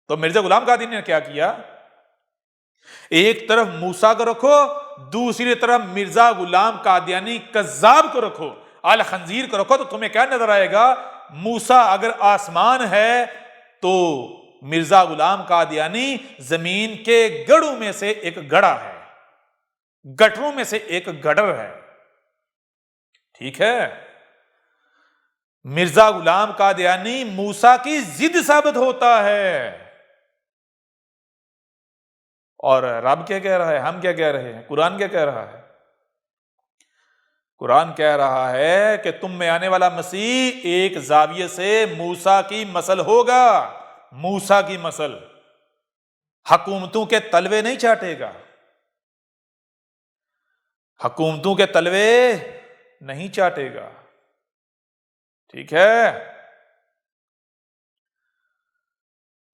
تو مرزا غلام قادیانی نے کیا کیا؟ ایک طرف موسیٰ کو رکھو، دوسری طرف مرزا غلام قادیانی کذاب کو رکھو، الخنزیر کو رکھو، تو تمہیں کیا نظر آئے گا؟ موسیٰ اگر آسمان ہے تو مرزا غلام قادیانی زمین کے گڑھوں میں سے ایک گڑھا ہے، گٹروں میں سے ایک گٹر ہے، ٹھیک ہے؟ مرزا غلام قادیانی موسیٰ کی ضد ثابت ہوتا ہے۔ اور رب کیا کہہ رہا ہے؟ ہم کیا کہہ رہے ہیں؟ قرآن کیا کہہ رہا ہے؟ قرآن کہہ رہا ہے کہ تم میں آنے والا مسیح ایک زاویے سے موسیٰ کی مثل ہوگا۔ موسیٰ کی مثل، حکومتوں کے تلوے نہیں چاٹے گا، حکومتوں کے تلوے نہیں چاٹے گا، ٹھیک ہے؟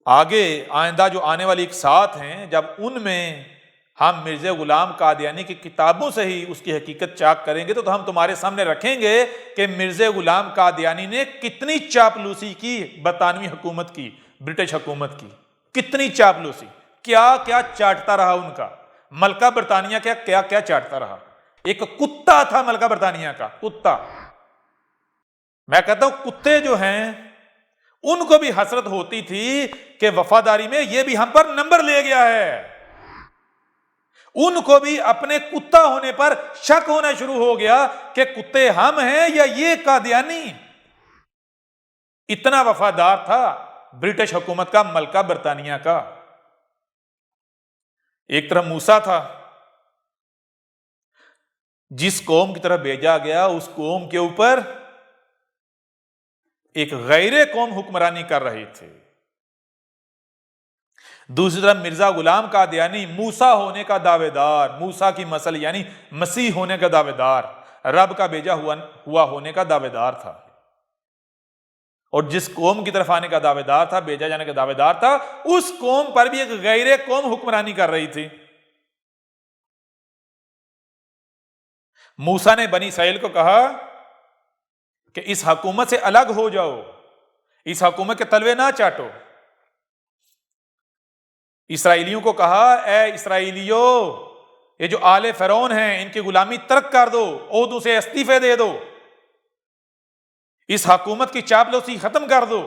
آگے آئندہ جو آنے والی ایک ساتھ ہیں، جب ان میں ہم مرزا غلام قادیانی کی کتابوں سے ہی اس کی حقیقت چاک کریں گے تو ہم تمہارے سامنے رکھیں گے کہ مرزا غلام قادیانی نے کتنی چاپلوسی کی برطانوی حکومت کی، برٹش حکومت کی، کتنی چاپلوسی، کیا کیا چاٹتا رہا ان کا ملکہ برطانیہ، کیا کیا چاٹتا رہا۔ ایک کتا تھا ملکہ برطانیہ کا، کتا۔ میں کہتا ہوں کتے جو ہیں ان کو بھی حسرت ہوتی تھی کہ وفاداری میں یہ بھی ہم پر نمبر لے گیا ہے، ان کو بھی اپنے کتا ہونے پر شک ہونا شروع ہو گیا کہ کتے ہم ہیں یا یہ قادیانی۔ اتنا وفادار تھا برٹش حکومت کا ملکہ برطانیہ کا۔ ایک طرف موسیٰ تھا، جس قوم کی طرف بھیجا گیا اس قوم کے اوپر ایک غیر قوم حکمرانی کر رہی تھی۔ دوسری طرف مرزا غلام قادیانی موسیٰ ہونے کا دعوے دار، موسیٰ کی مسل یعنی مسیح ہونے کا دعوے دار، رب کا بھیجا ہوا ہونے کا دعوے دار تھا، اور جس قوم کی طرف آنے کا دعوے دار تھا، بھیجا جانے کا دعوے دار تھا، اس قوم پر بھی ایک غیر قوم حکمرانی کر رہی تھی۔ موسیٰ نے بنی اسرائیل کو کہا کہ اس حکومت سے الگ ہو جاؤ، اس حکومت کے تلوے نہ چاٹو۔ اسرائیلیوں کو کہا، اے اسرائیلیوں، یہ جو آل فرعون ہیں ان کی غلامی ترک کر دو، عہدوں سے استعفے دے دو، اس حکومت کی چاپلوسی ختم کر دو۔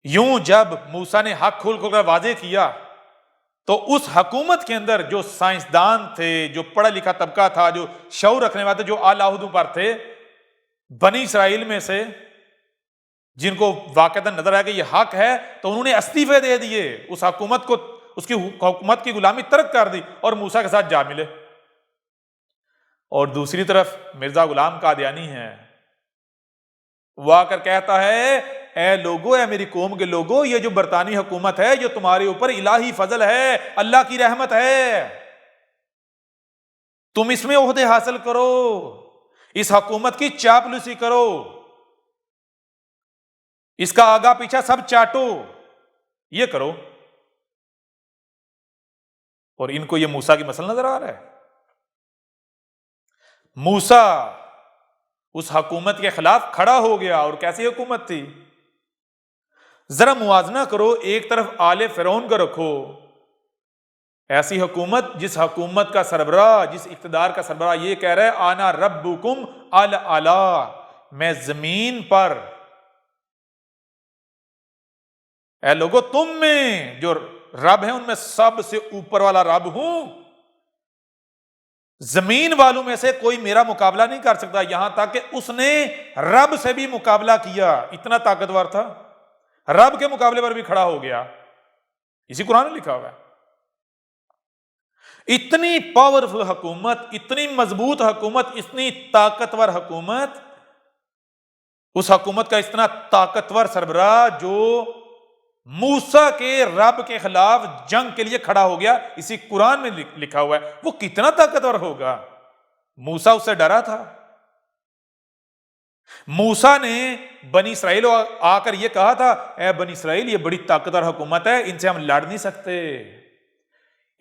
یوں جب موسیٰ نے حق کھول کر واضح کیا تو اس حکومت کے اندر جو سائنسدان تھے، جو پڑھا لکھا طبقہ تھا، جو شعور رکھنے والے تھے، جو اعلی عہدوں پر تھے، بنی اسرائیل میں سے جن کو واقعتاً نظر آیا کہ یہ حق ہے، تو انہوں نے استعفے دے دیے، اس حکومت کو، اس کی حکومت کی غلامی ترک کر دی اور موسیٰ کے ساتھ جا ملے۔ اور دوسری طرف مرزا غلام قادیانی ہے، وہ آ کر کہتا ہے، اے لوگو، اے میری قوم کے لوگو، یہ جو برطانوی حکومت ہے جو تمہارے اوپر الہی فضل ہے، اللہ کی رحمت ہے، تم اس میں عہدے حاصل کرو، اس حکومت کی چاپلوسی کرو، اس کا آگا پیچھا سب چاٹو، یہ کرو۔ اور ان کو یہ موسیٰ کی مثل نظر آ رہا ہے۔ موسیٰ اس حکومت کے خلاف کھڑا ہو گیا، اور کیسی حکومت تھی؟ ذرا موازنہ کرو، ایک طرف آل فرعون کو رکھو، ایسی حکومت جس حکومت کا سربراہ، جس اقتدار کا سربراہ یہ کہہ رہا ہے، آنا ربکم الاعلی، میں زمین پر، اے لوگو تم میں جو رب ہیں ان میں سب سے اوپر والا رب ہوں، زمین والوں میں سے کوئی میرا مقابلہ نہیں کر سکتا۔ یہاں تک کہ اس نے رب سے بھی مقابلہ کیا، اتنا طاقتور تھا، رب کے مقابلے پر بھی کھڑا ہو گیا، اسی قرآن میں لکھا ہوا ہے۔ اتنی پاورفل حکومت، اتنی مضبوط حکومت، اتنی طاقتور حکومت، اس حکومت کا اتنا طاقتور سربراہ جو موسیٰ کے رب کے خلاف جنگ کے لیے کھڑا ہو گیا، اسی قرآن میں لکھا ہوا ہے، وہ کتنا طاقتور ہوگا؟ موسیٰ اس سے ڈرا تھا۔ موسیٰ نے بنی اسرائیل آ کر یہ کہا تھا، اے بنی اسرائیل، یہ بڑی طاقتور حکومت ہے، ان سے ہم لڑ نہیں سکتے،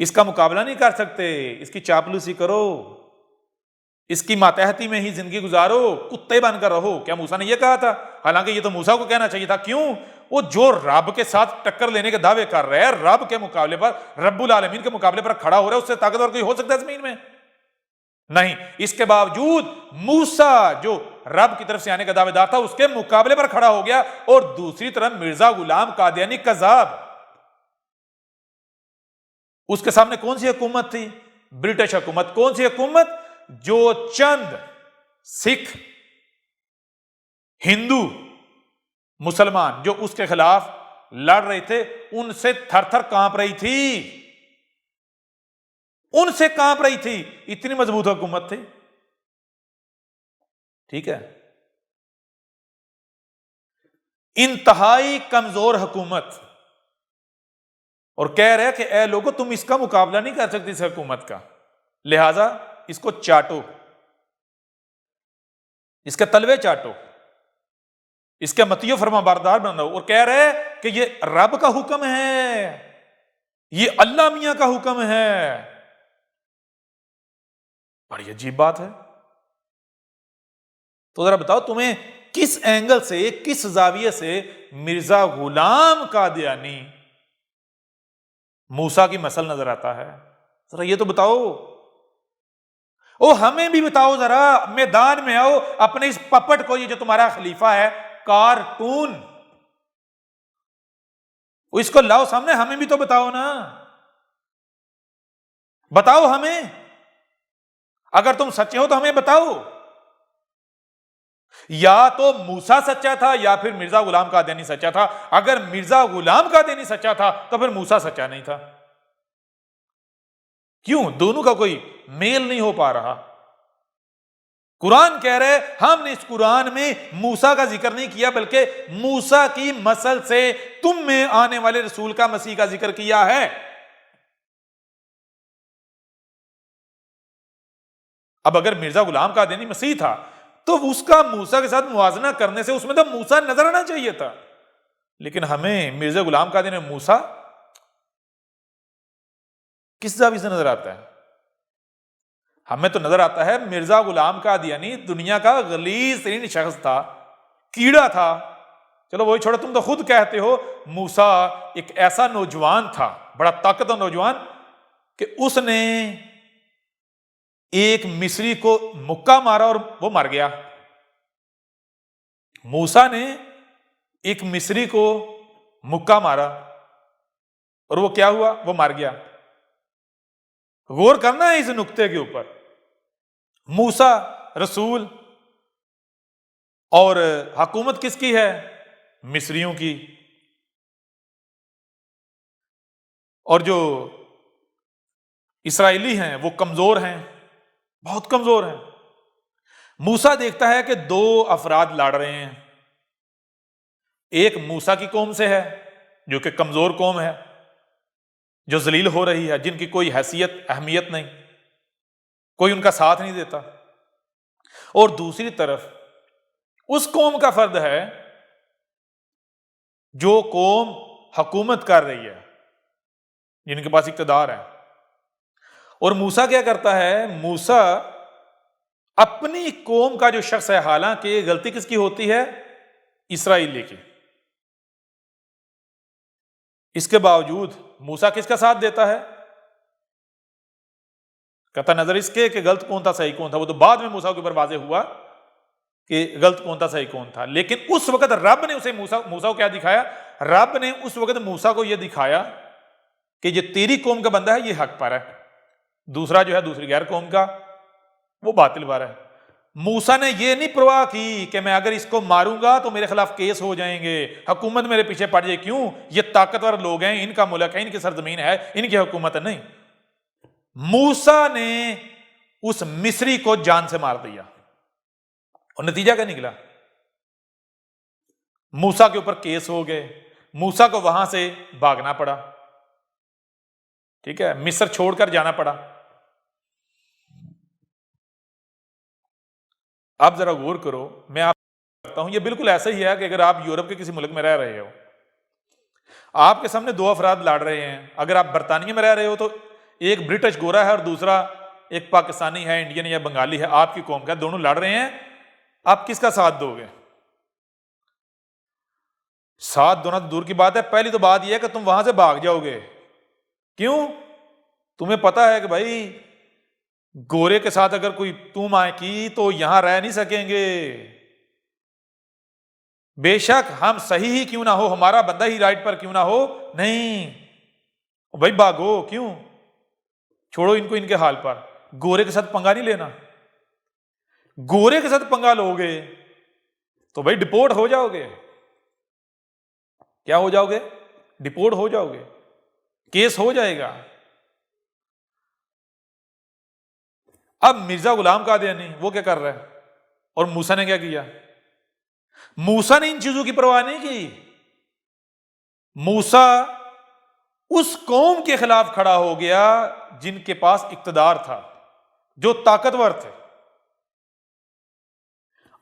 اس کا مقابلہ نہیں کر سکتے، اس کی چاپلوسی کرو، اس کی ماتحتی میں ہی زندگی گزارو، کتے بن کر رہو۔ کیا موسیٰ نے یہ کہا تھا؟ حالانکہ یہ تو موسیٰ کو کہنا چاہیے تھا۔ کیوں؟ وہ جو رب کے ساتھ ٹکر لینے کے دعوے کر رہے ہیں، رب کے مقابلے پر، رب العالمین کے مقابلے پر کھڑا ہو رہا ہے، اس سے طاقتور کوئی ہو سکتا ہے زمین میں؟ نہیں۔ اس کے باوجود موسیٰ جو رب کی طرف سے آنے کا دعوے دار تھا، اس کے مقابلے پر کھڑا ہو گیا۔ اور دوسری طرف مرزا غلام قادیانی کذاب، اس کے سامنے کون سی حکومت تھی؟ برٹش حکومت۔ کون سی حکومت؟ جو چند سکھ، ہندو، مسلمان جو اس کے خلاف لڑ رہے تھے، ان سے تھر تھر کانپ رہی تھی، ان سے کانپ رہی تھی، اتنی مضبوط حکومت تھی۔ ٹھیک ہے، انتہائی کمزور حکومت، اور کہہ رہے کہ اے لوگو تم اس کا مقابلہ نہیں کر سکتے اس حکومت کا، لہذا اس کو چاٹو، اس کے تلوے چاٹو، اس کے مطیع فرما بردار بنو۔ اور کہہ رہے کہ یہ رب کا حکم ہے، یہ اللہ میاں کا حکم ہے۔ بڑی عجیب بات ہے۔ تو ذرا بتاؤ تمہیں کس اینگل سے، کس زاویے سے مرزا غلام قادیانی موسیٰ کی مثل نظر آتا ہے؟ ذرا یہ تو بتاؤ، او ہمیں بھی بتاؤ، ذرا میدان میں آؤ، اپنے اس پپٹ کو، یہ جو تمہارا خلیفہ ہے، کارٹون، اس کو لاؤ سامنے، ہمیں بھی تو بتاؤ نا، بتاؤ ہمیں، اگر تم سچے ہو تو ہمیں بتاؤ۔ یا تو موسیٰ سچا تھا یا پھر مرزا غلام قادیانی سچا تھا. اگر مرزا غلام قادیانی سچا تھا تو پھر موسیٰ سچا نہیں تھا. کیوں؟ دونوں کا کوئی میل نہیں ہو پا رہا. قرآن کہہ رہے ہم نے اس قرآن میں موسیٰ کا ذکر نہیں کیا بلکہ موسیٰ کی نسل سے تم میں آنے والے رسول کا، مسیح کا ذکر کیا ہے. اب اگر مرزا غلام قادیانی مسیح تھا تو اس کا موسیٰ کے ساتھ موازنہ کرنے سے اس میں تو موسیٰ نظر آنا چاہیے تھا. لیکن ہمیں مرزا غلام قادیانی میں موسیٰ کس زاویے سے نظر آتا ہے؟ ہمیں تو نظر آتا ہے مرزا غلام قادیانی دنیا کا غلیظ ترین شخص تھا، کیڑا تھا. چلو وہی چھوڑا، تم تو خود کہتے ہو موسیٰ ایک ایسا نوجوان تھا، بڑا طاقتور نوجوان، کہ اس نے ایک مصری کو مکہ مارا اور وہ مر گیا. موسیٰ نے ایک مصری کو مکہ مارا اور وہ کیا ہوا؟ وہ مر گیا. غور کرنا ہے اس نقطے کے اوپر. موسیٰ رسول اور حکومت کس کی ہے؟ مصریوں کی. اور جو اسرائیلی ہیں وہ کمزور ہیں، بہت کمزور ہیں. موسیٰ دیکھتا ہے کہ دو افراد لڑ رہے ہیں. ایک موسیٰ کی قوم سے ہے جو کہ کمزور قوم ہے، جو ذلیل ہو رہی ہے، جن کی کوئی حیثیت اہمیت نہیں، کوئی ان کا ساتھ نہیں دیتا. اور دوسری طرف اس قوم کا فرد ہے جو قوم حکومت کر رہی ہے، جن کے پاس اقتدار ہے. اور موسیٰ کیا کرتا ہے؟ موسیٰ اپنی قوم کا جو شخص ہے، حالانکہ غلطی کس کی ہوتی ہے؟ اسرائیلی کی. اس کے باوجود موسیٰ کس کا ساتھ دیتا ہے؟ قطع نظر اس کے کہ غلط کون تھا صحیح کون تھا، وہ تو بعد میں موسیٰ کے اوپر واضح ہوا کہ غلط کون تھا صحیح کون تھا. لیکن اس وقت رب نے اسے موسیٰ کو کیا دکھایا؟ رب نے اس وقت موسیٰ کو یہ دکھایا کہ جو تیری قوم کا بندہ ہے یہ حق پر ہے، دوسرا جو ہے دوسری غیر قوم کا وہ باطل پر ہے. موسیٰ نے یہ نہیں پرواہ کی کہ میں اگر اس کو ماروں گا تو میرے خلاف کیس ہو جائیں گے، حکومت میرے پیچھے پڑ جائے. کیوں؟ یہ طاقتور لوگ ہیں، ان کا ملک ہے، ان کی سرزمین ہے، ان کی حکومت ہے. نہیں، موسیٰ نے اس مصری کو جان سے مار دیا. اور نتیجہ کیا نکلا؟ موسیٰ کے اوپر کیس ہو گئے، موسیٰ کو وہاں سے بھاگنا پڑا. ٹھیک ہے، مصر چھوڑ کر جانا پڑا. اب ذرا غور کرو، میں آپ کو بتاتا ہوں، یہ بالکل ایسا ہی ہے کہ اگر آپ یورپ کے کسی ملک میں رہ رہے ہو، آپ کے سامنے دو افراد لڑ رہے ہیں. اگر آپ برطانیہ میں رہ رہے ہو تو ایک برٹش گورا ہے اور دوسرا ایک پاکستانی ہے، انڈین یا بنگالی ہے، آپ کی قوم کا، دونوں لڑ رہے ہیں. آپ کس کا ساتھ دو گے؟ ساتھ دونا تو دور کی بات ہے، پہلی تو بات یہ ہے کہ تم وہاں سے بھاگ جاؤ گے. کیوں؟ تمہیں پتا ہے کہ بھائی گورے کے ساتھ اگر کوئی تم آئے کی تو یہاں رہ نہیں سکیں گے. بے شک ہم صحیح ہی کیوں نہ ہو، ہمارا بندہ ہی رائٹ پر کیوں نہ ہو، نہیں بھائی بھاگو. کیوں؟ چھوڑو ان کو ان کے حال پر. گورے کے ساتھ پنگا نہیں لینا. گورے کے ساتھ پنگا لو گے تو بھائی ڈپورٹ ہو جاؤ گے. کیا ہو جاؤ گے؟ ڈپورٹ ہو جاؤ گے، کیس ہو جائے گا. اب مرزا غلام قادیانی وہ کیا کر رہا ہے؟ اور موسیٰ نے کیا کیا؟ موسیٰ نے ان چیزوں کی پرواہ نہیں کی. موسیٰ اس قوم کے خلاف کھڑا ہو گیا جن کے پاس اقتدار تھا، جو طاقتور تھے.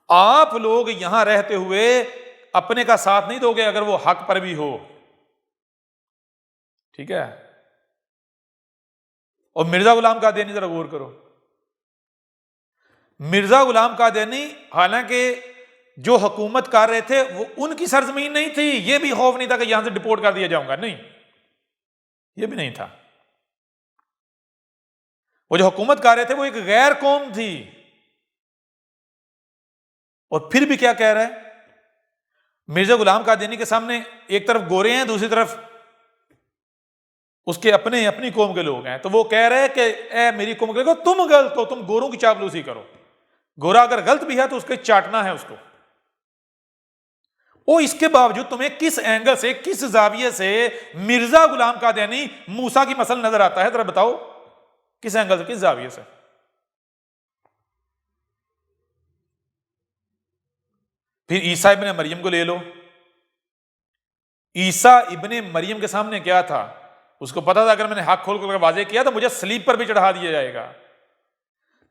آپ لوگ یہاں رہتے ہوئے اپنے کا ساتھ نہیں دو گے اگر وہ حق پر بھی ہو. ٹھیک ہے. اور مرزا غلام قادیانی ذرا غور کرو. مرزا غلام قادیانی حالانکہ جو حکومت کر رہے تھے وہ ان کی سرزمین نہیں تھی، یہ بھی خوف نہیں تھا کہ یہاں سے ڈپورٹ کر دیا جاؤں گا، نہیں، یہ بھی نہیں تھا. وہ جو حکومت کر رہے تھے وہ ایک غیر قوم تھی. اور پھر بھی کیا کہہ رہا ہے مرزا غلام قادیانی کے سامنے؟ ایک طرف گورے ہیں، دوسری طرف اس کے اپنی قوم کے لوگ ہیں. تو وہ کہہ رہے ہیں کہ اے میری قوم کے لوگوں، تم غلط ہو، تم گوروں کی چاپلوسی کرو. گورا اگر غلط بھی ہے تو اس کے چاٹنا ہے اس کو. وہ اس کے باوجود تمہیں کس اینگل سے، کس زاویے سے مرزا غلام قادیانی موسیٰ کی مثل نظر آتا ہے؟ ذرا بتاؤ کس اینگل سے، کس زاویے سے؟ پھر عیسیٰ ابن مریم کو لے لو. عیسیٰ ابن مریم کے سامنے کیا تھا؟ اس کو پتا تھا اگر میں نے حق کھول کر واضح کیا تو مجھے صلیب پر بھی چڑھا دیا جائے گا،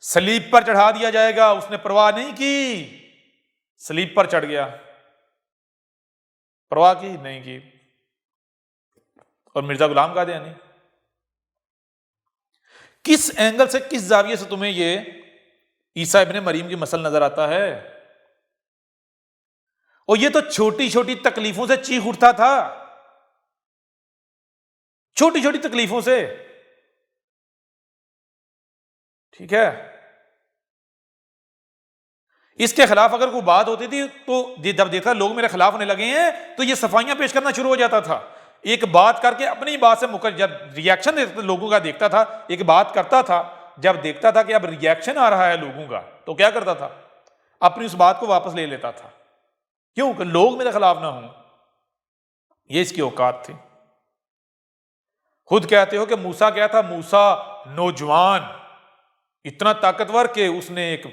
صلیب پر چڑھا دیا جائے گا. اس نے پرواہ نہیں کی، صلیب پر چڑھ گیا. پرواہ کی نہیں کی. اور مرزا غلام قادیانی کس اینگل سے، کس زاویے سے تمہیں یہ عیسیٰ ابن مریم کی مثل نظر آتا ہے؟ اور یہ تو چھوٹی چھوٹی تکلیفوں سے چیخ اٹھتا تھا، چھوٹی چھوٹی تکلیفوں سے. ٹھیک ہے، اس کے خلاف اگر کوئی بات ہوتی تھی تو جب دیکھا لوگ میرے خلاف ہونے لگے ہیں تو یہ صفائیاں پیش کرنا شروع ہو جاتا تھا. ایک بات کر کے اپنی بات سے جب ریاکشن لوگوں کا دیکھتا تھا، ایک بات کرتا تھا، جب دیکھتا تھا کہ اب ریاکشن آ رہا ہے لوگوں کا تو کیا کرتا تھا؟ اپنی اس بات کو واپس لے لیتا تھا. کیوں؟ کہ لوگ میرے خلاف نہ ہوں. یہ اس کی اوقات تھی. خود کہتے ہو کہ موسیٰ کیا تھا؟ موسیٰ نوجوان، اتنا طاقتور کہ اس نے ایک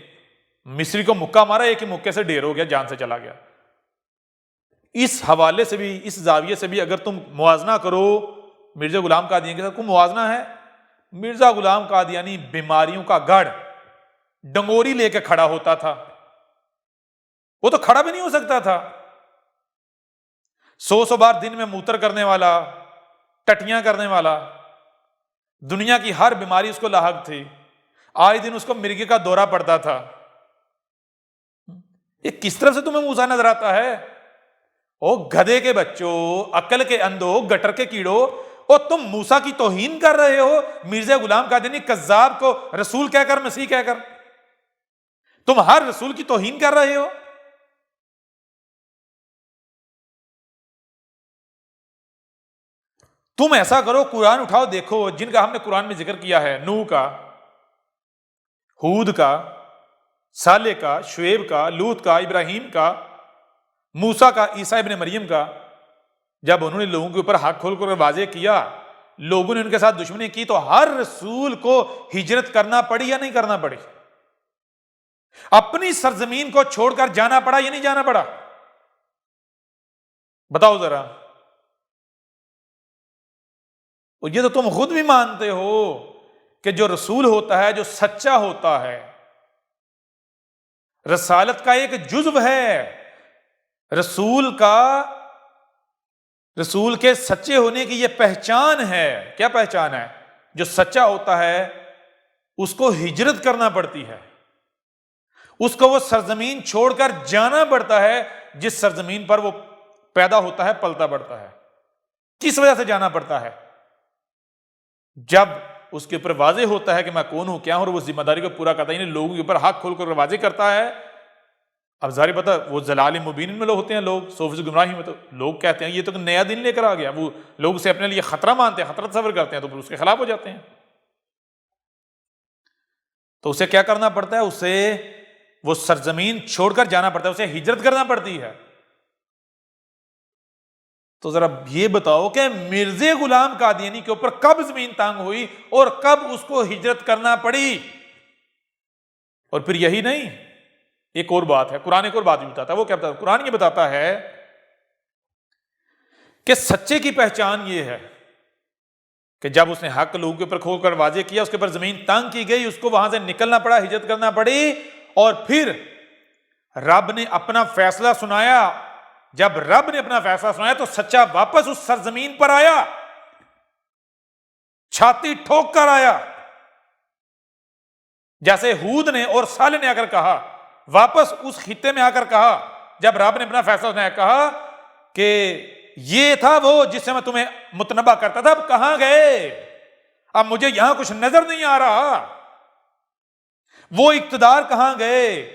مصری کو مکہ مارا، ایک ہی مکے سے ڈھیر ہو گیا، جان سے چلا گیا. اس حوالے سے بھی، اس زاویے سے بھی اگر تم موازنہ کرو مرزا غلام قادیانی کے ساتھ، کوئی موازنہ ہے؟ مرزا غلام قادیانی بیماریوں کا گڑھ، ڈنگوری لے کے کھڑا ہوتا تھا. وہ تو کھڑا بھی نہیں ہو سکتا تھا. 100 بار دن میں موتر کرنے والا، ٹٹیاں کرنے والا، دنیا کی ہر بیماری اس کو لاحق تھی. آئے دن اس کو مرگے کا دورہ پڑتا تھا. یہ کس طرف سے تمہیں موسیٰ نظر آتا ہے؟ او گدھے کے بچوں، عقل کے اندھو، گٹر کے کیڑو، او تم موسیٰ کی توہین کر رہے ہو مرزا غلام قادیانی کذاب کو رسول کہہ کر، مسیح کہہ کر. تم ہر رسول کی توہین کر رہے ہو. تم ایسا کرو، قرآن اٹھاؤ، دیکھو جن کا ہم نے قرآن میں ذکر کیا ہے، نوح کا، ہود کا، صالح کا، شعیب کا، لوط کا، ابراہیم کا، موسیٰ کا، عیسیٰ ابن مریم کا. جب انہوں نے لوگوں کے اوپر حق کھول کر واضح کیا، لوگوں نے ان کے ساتھ دشمنی کی، تو ہر رسول کو ہجرت کرنا پڑی یا نہیں کرنا پڑی؟ اپنی سرزمین کو چھوڑ کر جانا پڑا یا نہیں جانا پڑا؟ بتاؤ ذرا. اور یہ تو تم خود بھی مانتے ہو کہ جو رسول ہوتا ہے، جو سچا ہوتا ہے، رسالت کا ایک جزو ہے. رسول کے سچے ہونے کی یہ پہچان ہے. کیا پہچان ہے؟ جو سچا ہوتا ہے اس کو ہجرت کرنا پڑتی ہے، اس کو وہ سرزمین چھوڑ کر جانا پڑتا ہے جس سرزمین پر وہ پیدا ہوتا ہے، پلتا بڑھتا ہے. کس وجہ سے جانا پڑتا ہے؟ جب اس کے اوپر واضح ہوتا ہے کہ میں کون ہوں، کیا ہوں، اور وہ ذمہ داری کو پورا کرتا ہے، یعنی لوگوں کے اوپر حق کھول کر واضح کرتا ہے. اب ظاہر پتہ وہ ضلال مبین میں لوگ ہوتے ہیں، لوگ صوفی گمراہی میں، تو لوگ کہتے ہیں یہ تو نیا دن لے کر آ گیا. وہ لوگ اسے اپنے لیے خطرہ مانتے ہیں، خطرہ تصور کرتے ہیں، تو پھر اس کے خلاف ہو جاتے ہیں. تو اسے کیا کرنا پڑتا ہے؟ اسے وہ سرزمین چھوڑ کر جانا پڑتا ہے، اسے ہجرت کرنا پڑتی ہے. تو ذرا یہ بتاؤ کہ مرزا غلام قادیانی کے اوپر کب زمین تانگ ہوئی اور کب اس کو ہجرت کرنا پڑی؟ اور پھر یہی نہیں، ایک اور بات ہے. قرآن ایک اور بات بھی بتاتا ہے. وہ کیا بتاتا ہے؟ قرآن یہ بتاتا ہے کہ سچے کی پہچان یہ ہے کہ جب اس نے حق لوگوں کے اوپر کھول کر واضح کیا، اس کے اوپر زمین تنگ کی گئی، اس کو وہاں سے نکلنا پڑا، ہجرت کرنا پڑی، اور پھر رب نے اپنا فیصلہ سنایا. جب رب نے اپنا فیصلہ سنایا تو سچا واپس اس سرزمین پر آیا، چھاتی ٹھوک کر آیا، جیسے ہود نے اور صالح نے آ کر کہا، واپس اس خطے میں آ کر کہا جب رب نے اپنا فیصلہ سنایا، کہا کہ یہ تھا وہ جس سے میں تمہیں متنبہ کرتا تھا، اب کہاں گئے؟ اب مجھے یہاں کچھ نظر نہیں آ رہا. وہ اقتدار کہاں گئے؟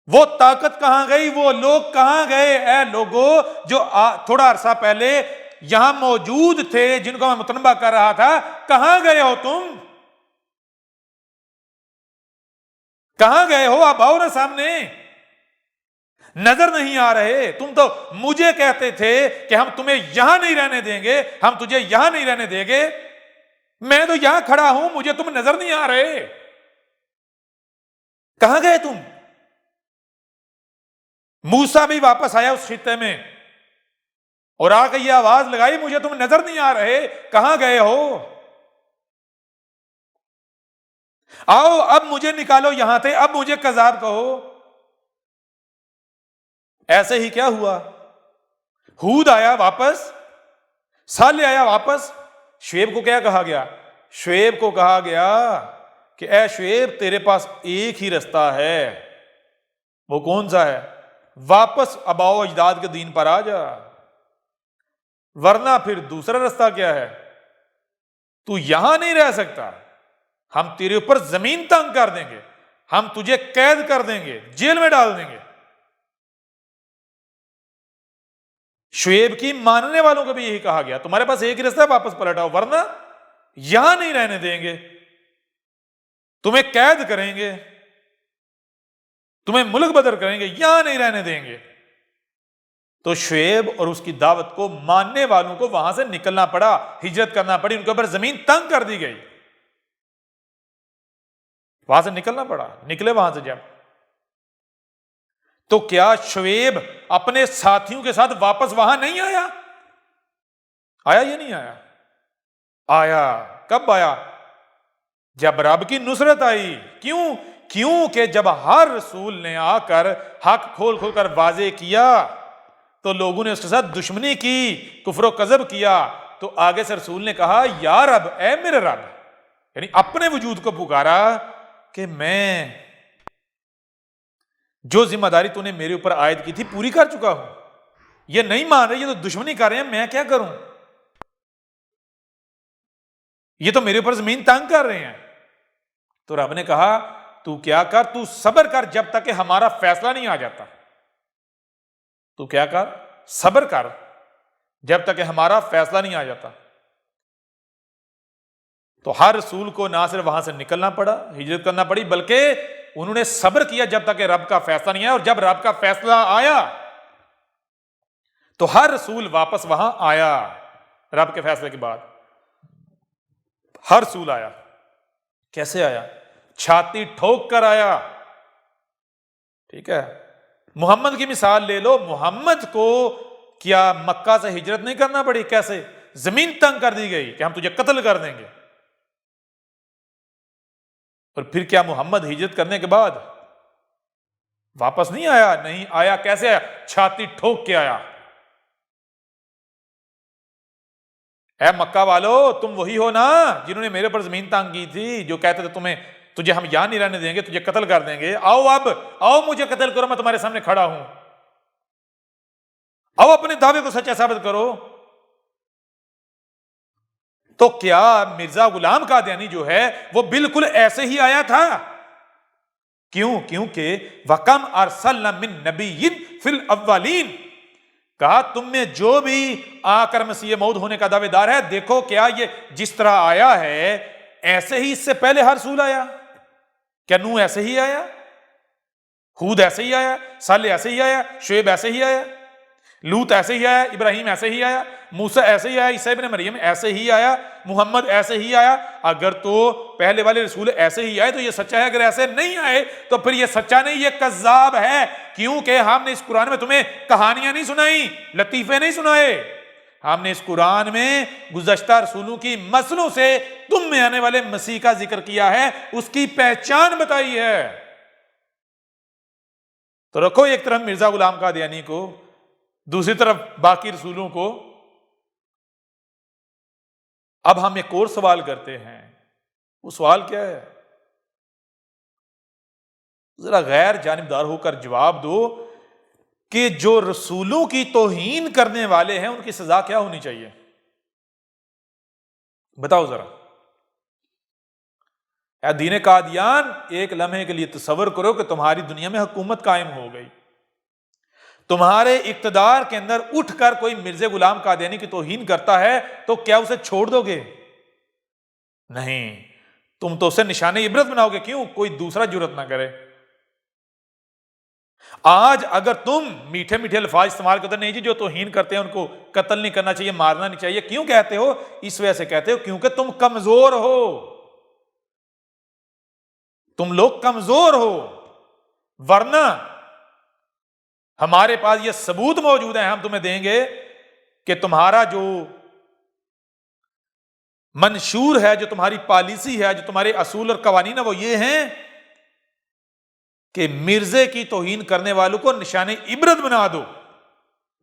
وہ طاقت کہاں گئی؟ وہ لوگ کہاں گئے؟ اے لوگوں جو تھوڑا عرصہ پہلے یہاں موجود تھے، جن کو میں متنبہ کر رہا تھا، کہاں گئے ہو تم؟ کہاں گئے ہو؟ اب آؤ نا سامنے. نظر نہیں آ رہے؟ تم تو مجھے کہتے تھے کہ ہم تمہیں یہاں نہیں رہنے دیں گے، ہم تجھے یہاں نہیں رہنے دیں گے، میں تو یہاں کھڑا ہوں، مجھے تم نظر نہیں آ رہے، کہاں گئے تم؟ موسیٰ بھی واپس آیا اس خطے میں اور آ کے یہ آواز لگائی، مجھے تم نظر نہیں آ رہے، کہاں گئے ہو؟ آؤ اب مجھے نکالو یہاں سے، اب مجھے کذاب کہو۔ ایسے ہی کیا ہوا؟ ہود آیا واپس، صالح آیا واپس۔ شعیب کو کیا کہا گیا؟ شعیب کو کہا گیا کہ اے شعیب تیرے پاس ایک ہی رستہ ہے، وہ کون سا ہے؟ واپس آباء و اجداد کے دین پر آ جا، ورنہ پھر دوسرا رستہ کیا ہے؟ تو یہاں نہیں رہ سکتا، ہم تیرے اوپر زمین تنگ کر دیں گے، ہم تجھے قید کر دیں گے، جیل میں ڈال دیں گے۔ شعیب کی ماننے والوں کو بھی یہی کہا گیا، تمہارے پاس ایک ہی رستہ ہے، واپس پلٹ آؤ، ورنہ یہاں نہیں رہنے دیں گے، تمہیں قید کریں گے، تمہیں ملک بدر کریں گے، یہاں نہیں رہنے دیں گے۔ تو شعیب اور اس کی دعوت کو ماننے والوں کو وہاں سے نکلنا پڑا، ہجرت کرنا پڑی، ان کے اوپر زمین تنگ کر دی گئی، وہاں سے نکلنا پڑا۔ نکلے وہاں سے جب، تو کیا شعیب اپنے ساتھیوں کے ساتھ واپس وہاں نہیں آیا؟ آیا یا نہیں آیا؟ آیا۔ کب آیا؟ جب رب کی نصرت آئی۔ کیوں کہ جب ہر رسول نے آ کر حق کھول کھول کر واضح کیا تو لوگوں نے اس کے ساتھ دشمنی کی، کفر و کذب کیا، تو آگے سے رسول نے کہا یا رب، اے میرے رب، یعنی اپنے وجود کو پکارا کہ میں جو ذمہ داری تو نے میرے اوپر عائد کی تھی پوری کر چکا ہوں، یہ نہیں مان رہے، یہ تو دشمنی کر رہے ہیں، میں کیا کروں؟ یہ تو میرے اوپر زمین تنگ کر رہے ہیں۔ تو رب نے کہا تو کیا کر، تو صبر کر جب تک کہ ہمارا فیصلہ نہیں آ جاتا۔ تو کیا کر؟ صبر کر جب تک کہ ہمارا فیصلہ نہیں آ جاتا۔ تو ہر رسول کو نہ صرف وہاں سے نکلنا پڑا، ہجرت کرنا پڑی، بلکہ انہوں نے صبر کیا جب تک کہ رب کا فیصلہ نہیں آیا، اور جب رب کا فیصلہ آیا تو ہر رسول واپس وہاں آیا۔ رب کے فیصلے کے بعد ہر رسول آیا۔ کیسے آیا؟ چھاتی ٹھوک کر آیا۔ ٹھیک ہے، محمد کی مثال لے لو، محمد کو کیا مکہ سے ہجرت نہیں کرنا پڑی؟ کیسے؟ زمین تنگ کر دی گئی کہ ہم تجھے قتل کر دیں گے، اور پھر کیا محمد ہجرت کرنے کے بعد واپس نہیں آیا؟ نہیں آیا۔ کیسے آیا؟ چھاتی ٹھوک کے آیا۔ اے مکہ والو، تم وہی ہو نا جنہوں نے میرے پر زمین تنگ کی تھی، جو کہتے تھے تجھے ہم یہاں نہیں رہنے دیں گے، تجھے قتل کر دیں گے، آؤ اب، آؤ مجھے قتل کرو، میں تمہارے سامنے کھڑا ہوں، آؤ اپنے دعوے کو سچا ثابت کرو۔ تو کیا مرزا غلام قادیانی جو ہے وہ بالکل ایسے ہی آیا تھا؟ کیونکہ وَكَمْ أَرْسَلْنَا مِن نَبِيٍّ فِي الْأَوَّلِينَ، کہا تم میں جو بھی آ کر مسیح موعود ہونے کا دعوے دار ہے، دیکھو کیا یہ جس طرح آیا ہے ایسے ہی اس سے پہلے ہر رسول آیا؟ کیا نوح ایسے ہی آیا؟ ہود ایسے ہی آیا؟ صالح ایسے ہی آیا؟ شعیب ایسے ہی آیا؟ لوط ایسے ہی آیا؟ ابراہیم ایسے ہی آیا؟ موسیٰ ایسے ہی آیا؟ عیسیٰ ابن مریم ایسے ہی آیا؟ محمد ایسے ہی آیا؟ اگر تو پہلے والے رسول ایسے ہی آئے تو یہ سچا ہے، اگر ایسے نہیں آئے تو پھر یہ سچا نہیں، یہ کذاب ہے، کیونکہ ہم نے اس قرآن میں تمہیں کہانیاں نہیں سنائی، لطیفے نہیں سنائے، ہم نے اس قرآن میں گزشتہ رسولوں کی مثلوں سے تم میں آنے والے مسیح کا ذکر کیا ہے، اس کی پہچان بتائی ہے۔ تو رکھو ایک طرف مرزا غلام قادیانی کو، دوسری طرف باقی رسولوں کو۔ اب ہم ایک اور سوال کرتے ہیں، وہ سوال کیا ہے؟ ذرا غیر جانبدار ہو کر جواب دو کہ جو رسولوں کی توہین کرنے والے ہیں ان کی سزا کیا ہونی چاہیے؟ بتاؤ ذرا۔ اے دین قادیان، ایک لمحے کے لیے تصور کرو کہ تمہاری دنیا میں حکومت قائم ہو گئی، تمہارے اقتدار کے اندر اٹھ کر کوئی مرزا غلام قادیانی کی توہین کرتا ہے تو کیا اسے چھوڑ دو گے؟ نہیں، تم تو اسے نشان عبرت بناؤ گے۔ کیوں؟ کوئی دوسرا جرات نہ کرے۔ آج اگر تم میٹھے میٹھے الفاظ استعمال کرتے نہیں جی جو توہین کرتے ہیں ان کو قتل نہیں کرنا چاہیے، مارنا نہیں چاہیے، کیوں کہتے ہو؟ اس وجہ سے کہتے ہو کیونکہ تم کمزور ہو، تم لوگ کمزور ہو، ورنہ ہمارے پاس یہ ثبوت موجود ہے، ہم تمہیں دیں گے کہ تمہارا جو منشور ہے، جو تمہاری پالیسی ہے، جو تمہارے اصول اور قوانین ہے، وہ یہ ہیں کہ مرزے کی توہین کرنے والوں کو نشان عبرت بنا دو،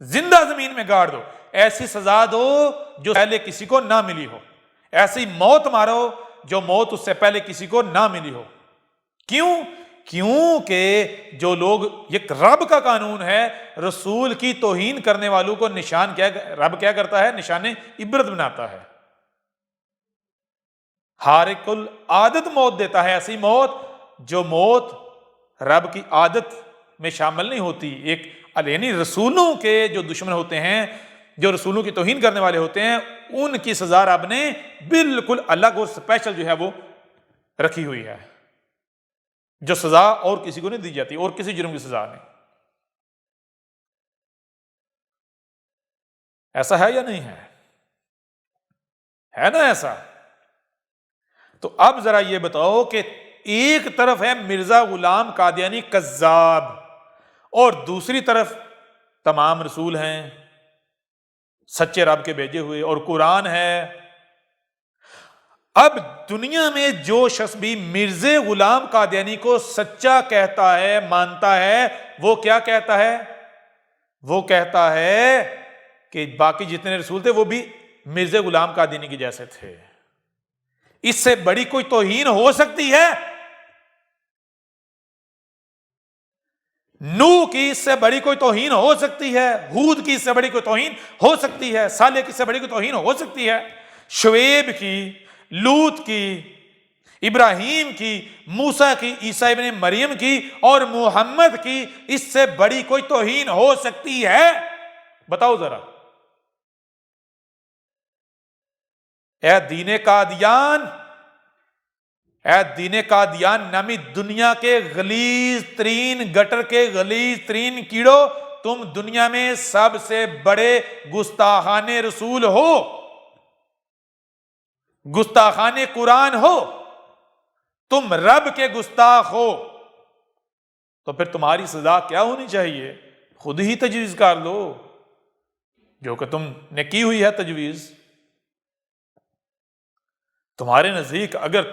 زندہ زمین میں گاڑ دو، ایسی سزا دو جو پہلے کسی کو نہ ملی ہو، ایسی موت مارو جو موت اس سے پہلے کسی کو نہ ملی ہو۔ کیوں؟ کیونکہ جو لوگ، یہ رب کا قانون ہے، رسول کی توہین کرنے والوں کو نشان کیا رب کیا کرتا ہے؟ نشان عبرت بناتا ہے، خارق العادت موت دیتا ہے، ایسی موت جو موت رب کی عادت میں شامل نہیں ہوتی۔ ایک یعنی رسولوں کے جو دشمن ہوتے ہیں، جو رسولوں کی توہین کرنے والے ہوتے ہیں، ان کی سزا رب نے بالکل الگ اور اسپیشل جو ہے وہ رکھی ہوئی ہے، جو سزا اور کسی کو نہیں دی جاتی، اور کسی جرم کی سزا نہیں۔ ایسا ہے یا نہیں ہے؟ ہے نا ایسا؟ تو اب ذرا یہ بتاؤ کہ ایک طرف ہے مرزا غلام قادیانی کذاب، اور دوسری طرف تمام رسول ہیں سچے رب کے بھیجے ہوئے، اور قرآن ہے۔ اب دنیا میں جو شخص بھی مرزا غلام قادیانی کو سچا کہتا ہے، مانتا ہے، وہ کیا کہتا ہے؟ وہ کہتا ہے کہ باقی جتنے رسول تھے وہ بھی مرزا غلام قادیانی کے جیسے تھے۔ اس سے بڑی کوئی توہین ہو سکتی ہے؟ نوح کی اس سے بڑی کوئی توہین ہو سکتی ہے؟ ہود کی اس سے بڑی کوئی توہین ہو سکتی ہے؟ صالح کی اس سے بڑی کوئی توہین ہو سکتی ہے؟ شعیب کی، لوط کی، ابراہیم کی، موسیٰ کی، عیسیٰ ابن مریم کی اور محمد کی اس سے بڑی کوئی توہین ہو سکتی ہے؟ بتاؤ ذرا۔ اے دین قادیان، اے دین قادیان نامی دنیا کے غلیظ ترین گٹر کے غلیظ ترین کیڑو، تم دنیا میں سب سے بڑے گستاخان رسول ہو، گستاخان قرآن ہو، تم رب کے گستاخ ہو، تو پھر تمہاری سزا کیا ہونی چاہیے؟ خود ہی تجویز کر لو جو کہ تم نے کی ہوئی ہے تجویز۔ تمہارے نزدیک اگر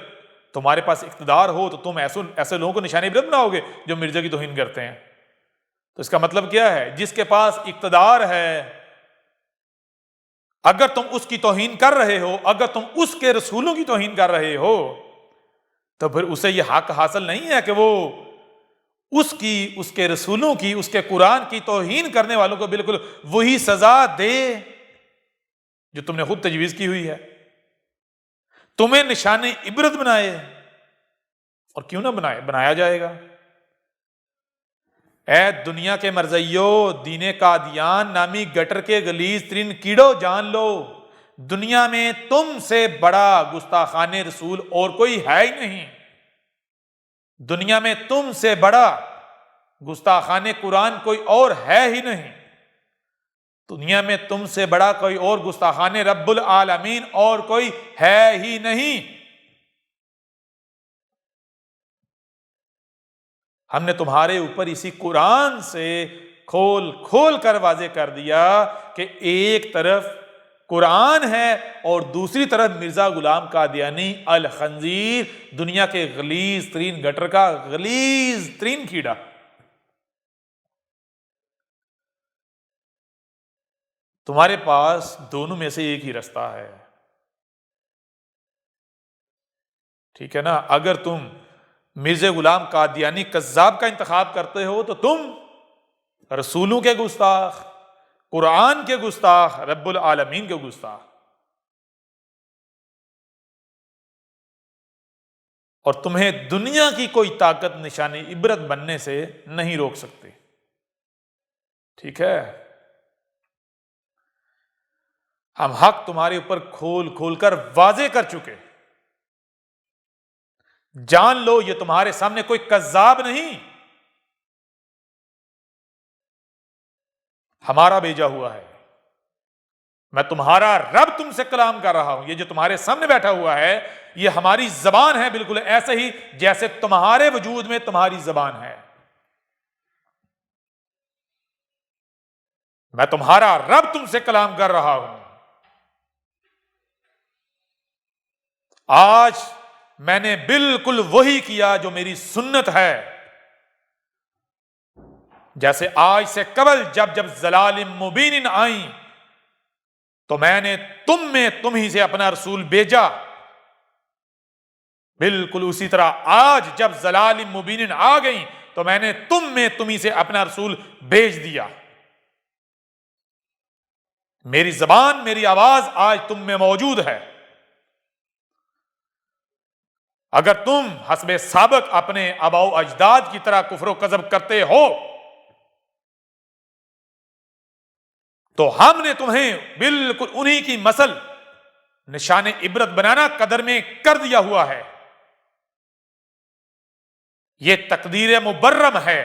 تمہارے پاس اقتدار ہو تو تم ایسے لوگوں کو نشان عبرت بناؤ گے جو مرزا کی توہین کرتے ہیں؟ تو اس کا مطلب کیا ہے؟ جس کے پاس اقتدار ہے، اگر تم اس کی توہین کر رہے ہو، اگر تم اس کے رسولوں کی توہین کر رہے ہو، تو پھر اسے یہ حق حاصل نہیں ہے کہ وہ اس کی، اس کے رسولوں کی، اس کے قرآن کی توہین کرنے والوں کو بالکل وہی سزا دے جو تم نے خود تجویز کی ہوئی ہے، تمہیں نشان عبرت بنائے۔ اور کیوں نہ بنائے، بنایا جائے گا۔ اے دنیا کے مرزائیو، دین قادیان نامی گٹر کے غلیظ ترین کیڑو، جان لو دنیا میں تم سے بڑا گستاخان رسول اور کوئی ہے ہی نہیں، دنیا میں تم سے بڑا گستاخان قرآن کوئی اور ہے ہی نہیں، دنیا میں تم سے بڑا کوئی اور گستاخان رب العالمین اور کوئی ہے ہی نہیں۔ ہم نے تمہارے اوپر اسی قرآن سے کھول کھول کر واضح کر دیا کہ ایک طرف قرآن ہے اور دوسری طرف مرزا غلام قادیانی الخنزیر، دنیا کے غلیظ ترین گٹر کا غلیظ ترین کیڑا۔ تمہارے پاس دونوں میں سے ایک ہی رستہ ہے، ٹھیک ہے نا؟ اگر تم مرزا غلام قادیانی کذاب کا انتخاب کرتے ہو تو تم رسولوں کے گستاخ، قرآن کے گستاخ، رب العالمین کے گستاخ، اور تمہیں دنیا کی کوئی طاقت نشان عبرت بننے سے نہیں روک سکتی، ٹھیک ہے؟ ہم حق تمہارے اوپر کھول کھول کر واضح کر چکے، جان لو یہ تمہارے سامنے کوئی کذاب نہیں، ہمارا بھیجا ہوا ہے. میں تمہارا رب تم سے کلام کر رہا ہوں. یہ جو تمہارے سامنے بیٹھا ہوا ہے یہ ہماری زبان ہے، بالکل ایسے ہی جیسے تمہارے وجود میں تمہاری زبان ہے. میں تمہارا رب تم سے کلام کر رہا ہوں. آج میں نے بالکل وہی کیا جو میری سنت ہے. جیسے آج سے قبل جب ضلال مبین آئیں تو میں نے تم ہی سے اپنا رسول بھیجا. بالکل اسی طرح آج جب ضلال مبین آ گئیں تو میں نے تم ہی سے اپنا رسول بھیج دیا. میری زبان، میری آواز آج تم میں موجود ہے. اگر تم حسب سابق اپنے آباء و اجداد کی طرح کفر و کذب کرتے ہو تو ہم نے تمہیں بالکل انہی کی مثل نشان عبرت بنانا قدر میں کر دیا ہوا ہے. یہ تقدیر مبرم ہے.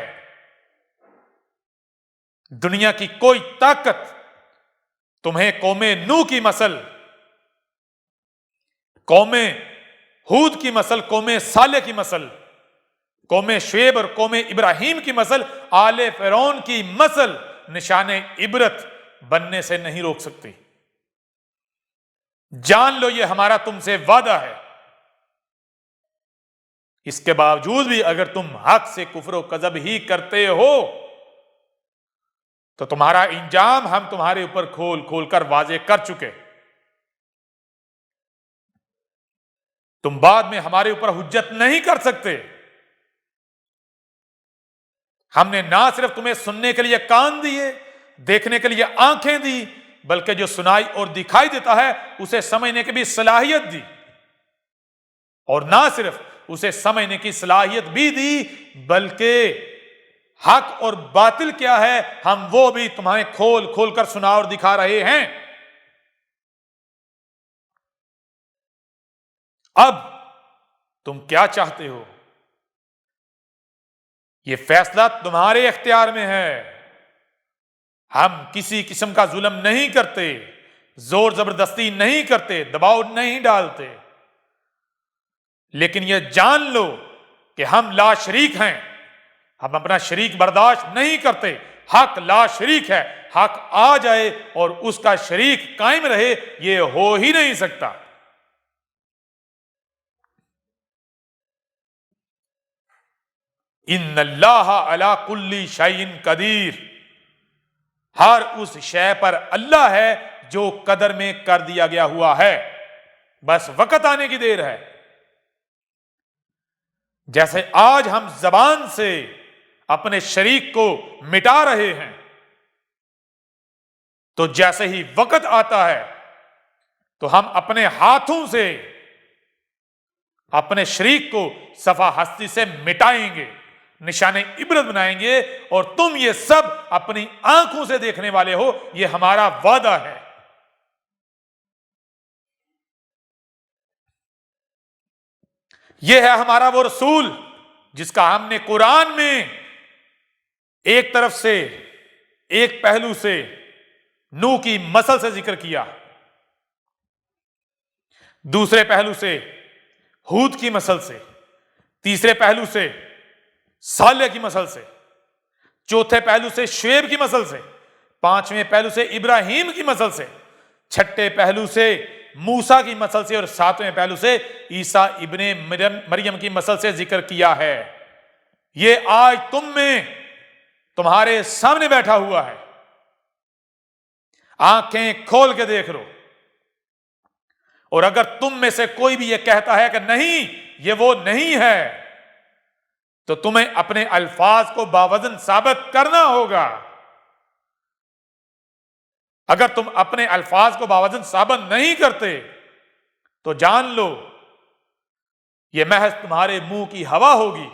دنیا کی کوئی طاقت تمہیں قوم نوح کی مثل، قوم ہود کی مثل، قوم صالح کی مثل، قوم شعیب اور قوم ابراہیم کی مثل، آل فرعون کی مثل نشان عبرت بننے سے نہیں روک سکتی. جان لو یہ ہمارا تم سے وعدہ ہے. اس کے باوجود بھی اگر تم حق سے کفر و کذب ہی کرتے ہو تو تمہارا انجام ہم تمہارے اوپر کھول کھول کر واضح کر چکے. تم بعد میں ہمارے اوپر حجت نہیں کر سکتے. ہم نے نہ صرف تمہیں سننے کے لیے کان دیے، دیکھنے کے لیے آنکھیں دی، بلکہ جو سنائی اور دکھائی دیتا ہے اسے سمجھنے کی بھی صلاحیت دی. اور نہ صرف اسے سمجھنے کی صلاحیت بھی دی بلکہ حق اور باطل کیا ہے ہم وہ بھی تمہیں کھول کھول کر سنا اور دکھا رہے ہیں. اب تم کیا چاہتے ہو؟ یہ فیصلہ تمہارے اختیار میں ہے. ہم کسی قسم کا ظلم نہیں کرتے، زور زبردستی نہیں کرتے، دباؤ نہیں ڈالتے. لیکن یہ جان لو کہ ہم لا شریک ہیں. ہم اپنا شریک برداشت نہیں کرتے. حق لا شریک ہے. حق آ جائے اور اس کا شریک قائم رہے یہ ہو ہی نہیں سکتا. ان اللہ علی کل شیء قدیر. ہر اس شے پر اللہ ہے جو قدر میں کر دیا گیا ہوا ہے، بس وقت آنے کی دیر ہے. جیسے آج ہم زبان سے اپنے شریک کو مٹا رہے ہیں تو جیسے ہی وقت آتا ہے تو ہم اپنے ہاتھوں سے اپنے شریک کو صفحہ ہستی سے مٹائیں گے، نشان عبرت بنائیں گے، اور تم یہ سب اپنی آنکھوں سے دیکھنے والے ہو. یہ ہمارا وعدہ ہے. یہ ہے ہمارا وہ رسول جس کا ہم نے قرآن میں ایک طرف سے، ایک پہلو سے نوح کی مثل سے ذکر کیا، دوسرے پہلو سے ہود کی مثل سے، تیسرے پہلو سے صالح کی مثل سے، چوتھے پہلو سے شعیب کی مثل سے، پانچویں پہلو سے ابراہیم کی مثل سے، چھٹے پہلو سے موسیٰ کی مثل سے، اور ساتویں پہلو سے عیسیٰ ابن مریم کی مثل سے ذکر کیا ہے. یہ آج تم میں تمہارے سامنے بیٹھا ہوا ہے. آنکھیں کھول کے دیکھ لو. اور اگر تم میں سے کوئی بھی یہ کہتا ہے کہ نہیں یہ وہ نہیں ہے تو تمہیں اپنے الفاظ کو باوزن ثابت کرنا ہوگا. اگر تم اپنے الفاظ کو باوزن ثابت نہیں کرتے تو جان لو یہ محض تمہارے منہ کی ہوا ہوگی،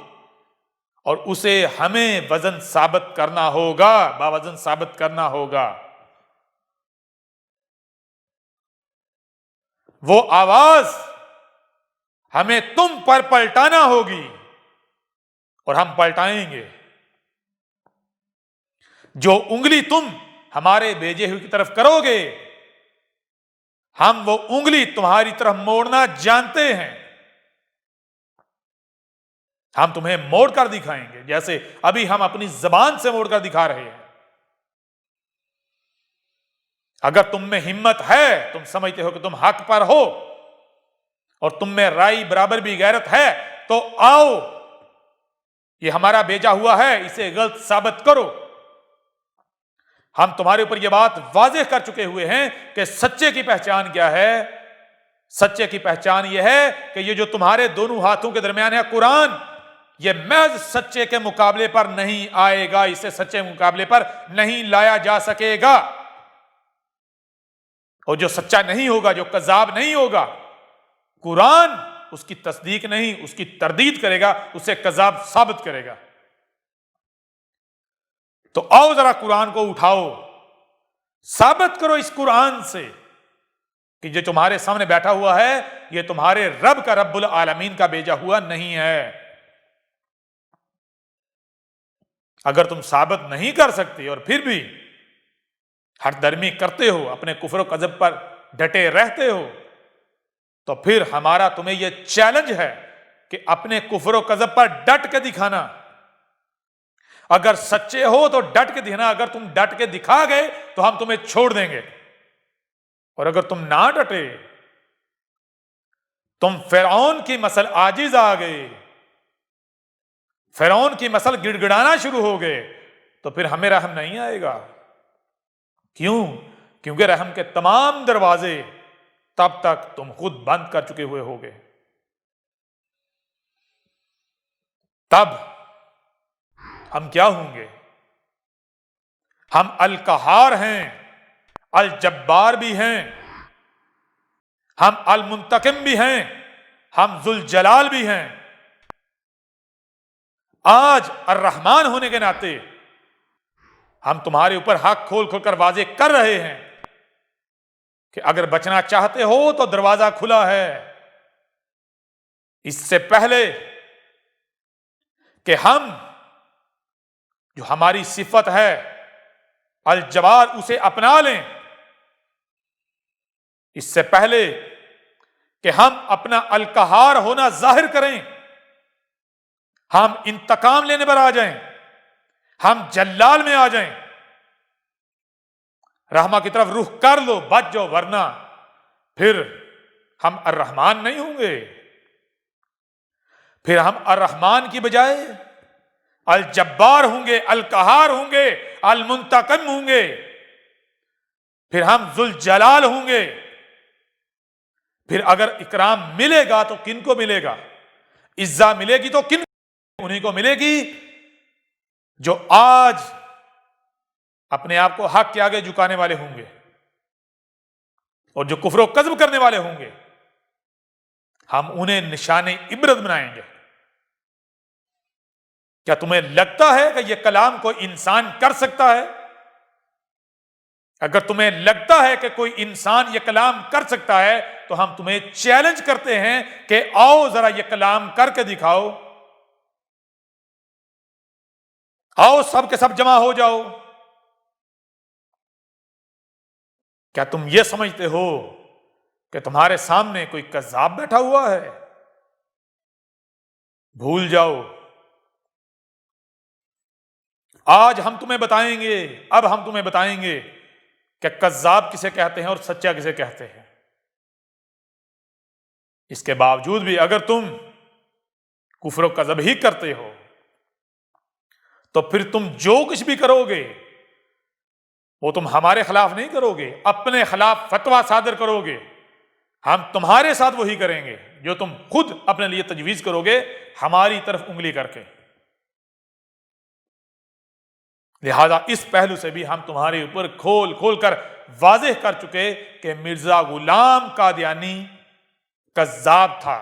اور اسے ہمیں وزن ثابت کرنا ہوگا، باوزن ثابت کرنا ہوگا. وہ آواز ہمیں تم پر پلٹانا ہوگی اور ہم پلٹائیں گے. جو انگلی تم ہمارے بھیجے ہوئے کی طرف کرو گے، ہم وہ انگلی تمہاری طرف موڑنا جانتے ہیں، ہم تمہیں موڑ کر دکھائیں گے جیسے ابھی ہم اپنی زبان سے موڑ کر دکھا رہے ہیں۔ اگر تم میں ہمت ہے، تم سمجھتے ہو کہ تم حق پر ہو اور تم میں رائی برابر بھی غیرت ہے، تو آؤ، یہ ہمارا بھیجا ہوا ہے، اسے غلط ثابت کرو۔ ہم تمہارے اوپر یہ بات واضح کر چکے ہوئے ہیں کہ سچے کی پہچان کیا ہے۔ سچے کی پہچان یہ ہے کہ یہ جو تمہارے دونوں ہاتھوں کے درمیان ہے قرآن، یہ محض سچے کے مقابلے پر نہیں آئے گا، اسے سچے مقابلے پر نہیں لایا جا سکے گا۔ اور جو سچا نہیں ہوگا، جو کذاب نہیں ہوگا، قرآن اس کی تصدیق نہیں، اس کی تردید کرے گا، اسے کذاب ثابت کرے گا۔ تو آؤ ذرا قرآن کو اٹھاؤ، ثابت کرو اس قرآن سے کہ جو تمہارے سامنے بیٹھا ہوا ہے یہ تمہارے رب کا، رب العالمین کا بھیجا ہوا نہیں ہے۔ اگر تم ثابت نہیں کر سکتے اور پھر بھی ہر درمی کرتے ہو، اپنے کفر و کذب پر ڈٹے رہتے ہو، تو پھر ہمارا تمہیں یہ چیلنج ہے کہ اپنے کفر و کذب پر ڈٹ کے دکھانا۔ اگر سچے ہو تو ڈٹ کے دکھانا، اگر تم ڈٹ کے دکھا گئے تو ہم تمہیں چھوڑ دیں گے، اور اگر تم نہ ڈٹے، تم فرعون کی مثل عاجز آ گئے، فرعون کی مثل گڑ گڑانا شروع ہو گئے، تو پھر ہمیں رحم نہیں آئے گا۔ کیوں؟ کیونکہ رحم کے تمام دروازے تب تک تم خود بند کر چکے ہوئے ہوگے۔ تب ہم کیا ہوں گے؟ ہم القہار ہیں، الجبار بھی ہیں، ہم المنتقم بھی ہیں، ہم ذوالجلال بھی ہیں۔ آج الرحمن ہونے کے ناطے ہم تمہارے اوپر حق کھول کھول کر واضح کر رہے ہیں کہ اگر بچنا چاہتے ہو تو دروازہ کھلا ہے۔ اس سے پہلے کہ ہم جو ہماری صفت ہے الجبار اسے اپنا لیں، اس سے پہلے کہ ہم اپنا القہار ہونا ظاہر کریں، ہم انتقام لینے پر آ جائیں، ہم جلال میں آ جائیں، رحمہ کی طرف رخ کر لو، بچ جاؤ، ورنہ پھر ہم الرحمن نہیں ہوں گے، پھر ہم الرحمن کی بجائے الجبار ہوں گے، القہار ہوں گے، المنتقم ہوں گے، پھر ہم ذوالجلال ہوں گے۔ پھر اگر اکرام ملے گا تو کن کو ملے گا؟ عزت ملے گی تو کن؟ انہیں کو ملے گی جو آج اپنے آپ کو حق کے آگے جھکانے والے ہوں گے اور جو کفر و کذب کرنے والے ہوں گے، ہم انہیں نشان عبرت بنائیں گے۔ کیا تمہیں لگتا ہے کہ یہ کلام کوئی انسان کر سکتا ہے؟ اگر تمہیں لگتا ہے کہ کوئی انسان یہ کلام کر سکتا ہے تو ہم تمہیں چیلنج کرتے ہیں کہ آؤ ذرا یہ کلام کر کے دکھاؤ، آؤ سب کے سب جمع ہو جاؤ۔ کیا تم یہ سمجھتے ہو کہ تمہارے سامنے کوئی کذاب بیٹھا ہوا ہے؟ بھول جاؤ، آج ہم تمہیں بتائیں گے، اب ہم تمہیں بتائیں گے کہ کذاب کسے کہتے ہیں اور سچا کسے کہتے ہیں۔ اس کے باوجود بھی اگر تم کفر و کذب ہی کرتے ہو تو پھر تم جو کچھ بھی کرو گے وہ تم ہمارے خلاف نہیں کرو گے، اپنے خلاف فتویٰ صادر کرو گے، ہم تمہارے ساتھ وہی کریں گے جو تم خود اپنے لیے تجویز کرو گے ہماری طرف انگلی کر کے۔ لہذا اس پہلو سے بھی ہم تمہارے اوپر کھول کھول کر واضح کر چکے کہ مرزا غلام قادیانی کذاب تھا،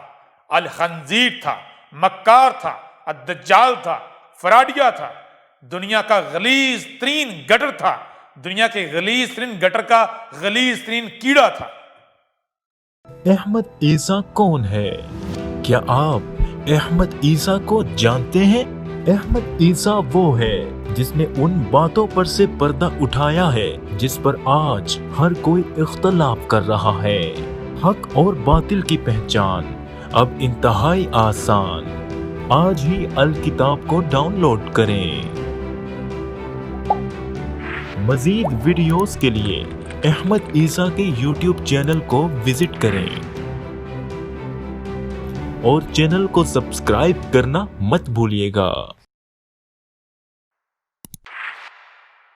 الخنزیر تھا، مکار تھا، الدجال تھا، فراڈیا تھا، دنیا کا غلیظ ترین گٹر تھا، دنیا کے غلیظ ترین گٹر کا غلیظ ترین کیڑا تھا۔ احمد عیسیٰ کون ہے؟ کیا آپ احمد عیسیٰ کو جانتے ہیں؟ احمد عیسیٰ وہ ہے جس نے ان باتوں پر سے پردہ اٹھایا ہے جس پر آج ہر کوئی اختلاف کر رہا ہے۔ حق اور باطل کی پہچان اب انتہائی آسان۔ آج ہی الکتاب کو ڈاؤن لوڈ کریں۔ مزید ویڈیوز کے لیے احمد عیسیٰ کے یوٹیوب چینل کو وزٹ کریں اور چینل کو سبسکرائب کرنا مت بھولیے گا۔